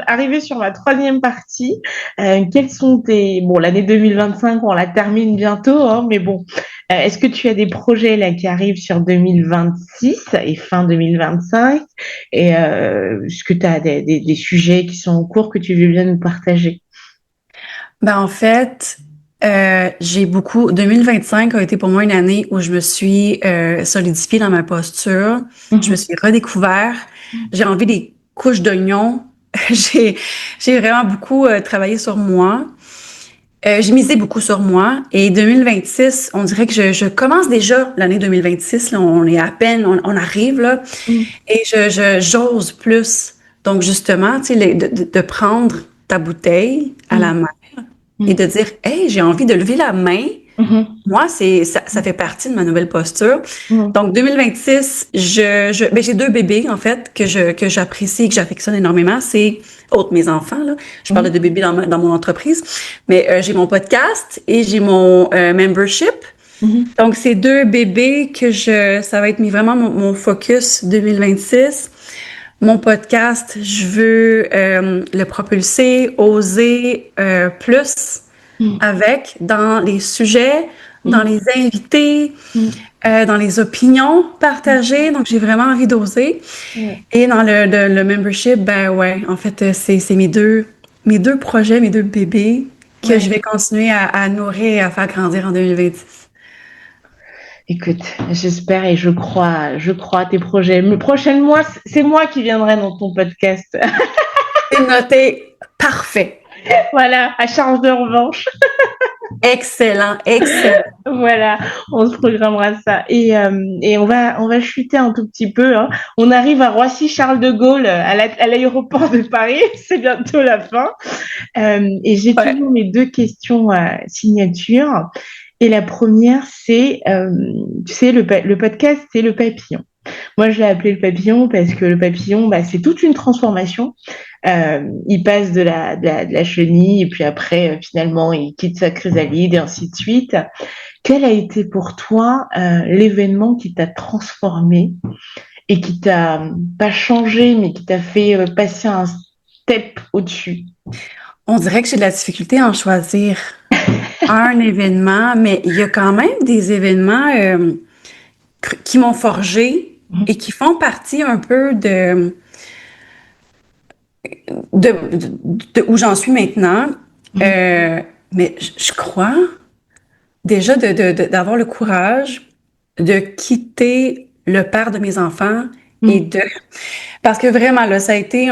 arriver sur ma troisième partie. Quels sont bon, l'année 2025, on la termine bientôt, hein, mais bon, est-ce que tu as des projets là qui arrivent sur 2026 et fin 2025? Et est-ce que tu as des sujets qui sont en cours que tu veux bien nous partager? Ben, en fait, j'ai 2025 a été pour moi une année où je me suis solidifiée dans ma posture. Je me suis redécouvert. J'ai enlevé des couches d'oignons. J'ai vraiment beaucoup travaillé sur moi. J'ai misé beaucoup sur moi. Et 2026, on dirait que je commence déjà l'année 2026. Là, on est à peine, on arrive là. Et j'ose plus. Donc, justement, tu sais, de prendre ta bouteille à la main et de dire, hey, j'ai envie de lever la main. Moi, ça fait partie de ma nouvelle posture. Donc, 2026, ben, j'ai 2 bébés, en fait, que j'apprécie et que j'affectionne énormément. C'est, autres mes enfants, là. Je parle de bébés dans mon entreprise. Mais j'ai mon podcast et j'ai mon membership. Donc, c'est 2 bébés ça va être vraiment mon focus 2026. Mon podcast, je veux le propulser, oser plus avec dans les sujets, dans les invités, dans les opinions partagées. Donc, j'ai vraiment envie d'oser. Et dans le membership, ben ouais, en fait, c'est mes deux projets, mes 2 bébés que je vais continuer à nourrir et à faire grandir en 2026. Écoute, j'espère et je crois à tes projets. Le prochain mois, c'est moi qui viendrai dans ton podcast. C'est noté. Parfait. Voilà, à charge de revanche. Excellent, excellent. Voilà, on se programmera ça. Et on va chuter un tout petit peu. Hein. On arrive à Roissy-Charles de Gaulle, à l'aéroport de Paris. C'est bientôt la fin. Et j'ai toujours mes 2 questions signature. Et la première, c'est, tu sais, le podcast, c'est le papillon. Moi, je l'ai appelé le papillon parce que le papillon, bah, c'est toute une transformation. Il passe de la chenille et puis après, finalement, il quitte sa chrysalide et ainsi de suite. Quel a été pour toi l'événement qui t'a transformé et qui t'a pas changé, mais qui t'a fait passer un step au-dessus? On dirait que j'ai de la difficulté à en choisir un événement, mais il y a quand même des événements qui m'ont forgé et qui font partie un peu de où j'en suis maintenant. Mais je crois déjà d'avoir le courage de quitter le père de mes enfants et parce que vraiment là, ça a été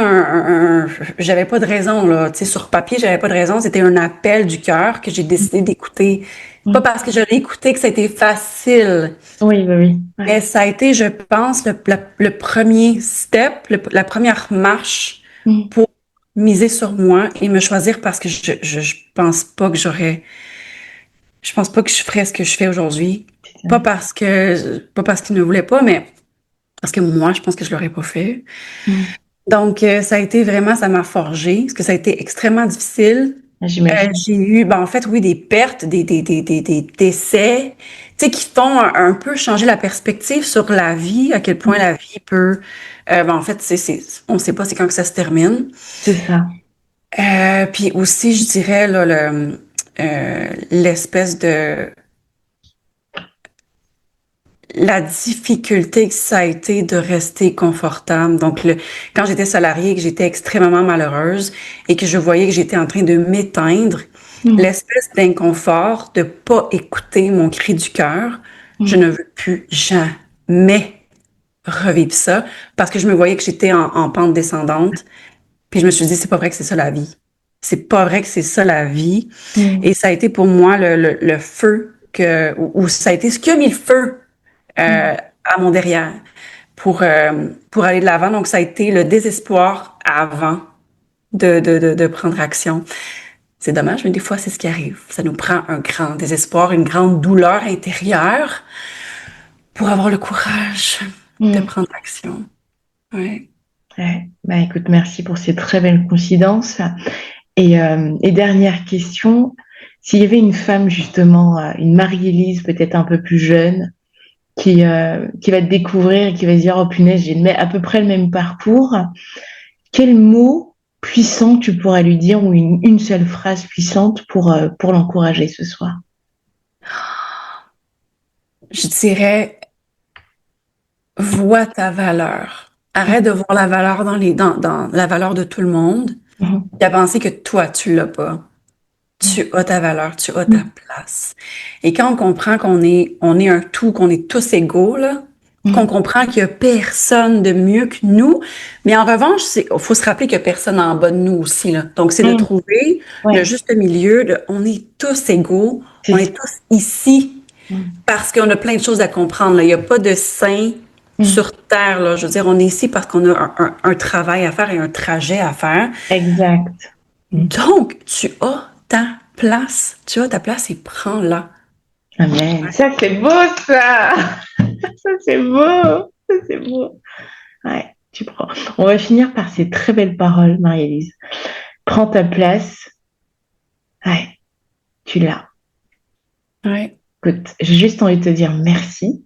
j'avais pas de raison là, tu sais, sur papier, j'avais pas de raison, c'était un appel du cœur que j'ai décidé d'écouter. Pas parce que je l'ai écouté que ça a été facile. Oui, oui, oui. Ouais. Mais ça a été, je pense, le premier step, la première marche pour miser sur moi et me choisir parce que je pense pas que je pense pas que je ferais ce que je fais aujourd'hui. Pas parce qu'ils ne voulaient pas, mais parce que moi, je pense que je l'aurais pas fait. Donc, ça a été vraiment, ça m'a forgé, parce que ça a été extrêmement difficile. J'imagine. J'ai eu, en fait, oui, des pertes, des décès, tu sais, qui font un peu changer la perspective sur la vie, à quel point la vie peut, en fait, on sait pas c'est quand que ça se termine. C'est ça. Puis aussi, je dirais, là, l'espèce de, la difficulté que ça a été de rester confortable. Donc, quand j'étais salariée et que j'étais extrêmement malheureuse et que je voyais que j'étais en train de m'éteindre, l'espèce d'inconfort de pas écouter mon cri du cœur, je ne veux plus jamais revivre ça parce que je me voyais que j'étais en pente descendante. Puis je me suis dit, c'est pas vrai que c'est ça la vie. C'est pas vrai que c'est ça la vie. Et ça a été pour moi le feu ou ça a été ce qui a mis le feu à mon derrière pour aller de l'avant. Donc, ça a été le désespoir avant de prendre action. C'est dommage, mais des fois, c'est ce qui arrive. Ça nous prend un grand désespoir, une grande douleur intérieure pour avoir le courage de prendre action. Ouais. Ouais. Bah, écoute, merci pour ces très belles coïncidences. Et dernière question, s'il y avait une femme justement, une Marie-Élise peut-être un peu plus jeune, qui va te découvrir et qui va se dire, oh punaise, j'ai à peu près le même parcours, quel mot puissant tu pourras lui dire ou une seule phrase puissante pour l'encourager ce soir? Je dirais, vois ta valeur. Arrête de voir la valeur dans la valeur de tout le monde et à penser que toi, tu l'as pas. Tu as ta valeur, tu as ta place. Et quand on comprend qu'on est un tout, qu'on est tous égaux, là, qu'on comprend qu'il y a personne de mieux que nous, mais en revanche, faut se rappeler qu'il y a personne en bas de nous aussi, là. Donc, c'est de trouver le juste milieu on est tous égaux, on est tous ici parce qu'on a plein de choses à comprendre, là. Il n'y a pas de saint sur Terre, là. Je veux dire, on est ici parce qu'on a un travail à faire et un trajet à faire. Exact. Donc, tu as ta place et prends-la. Amen. Ça, c'est beau, ça! Ça, c'est beau! Ça, c'est beau! Ouais, tu prends. On va finir par ces très belles paroles, Marie-Élise. Prends ta place. Ouais, tu l'as. Ouais. Écoute, j'ai juste envie de te dire merci.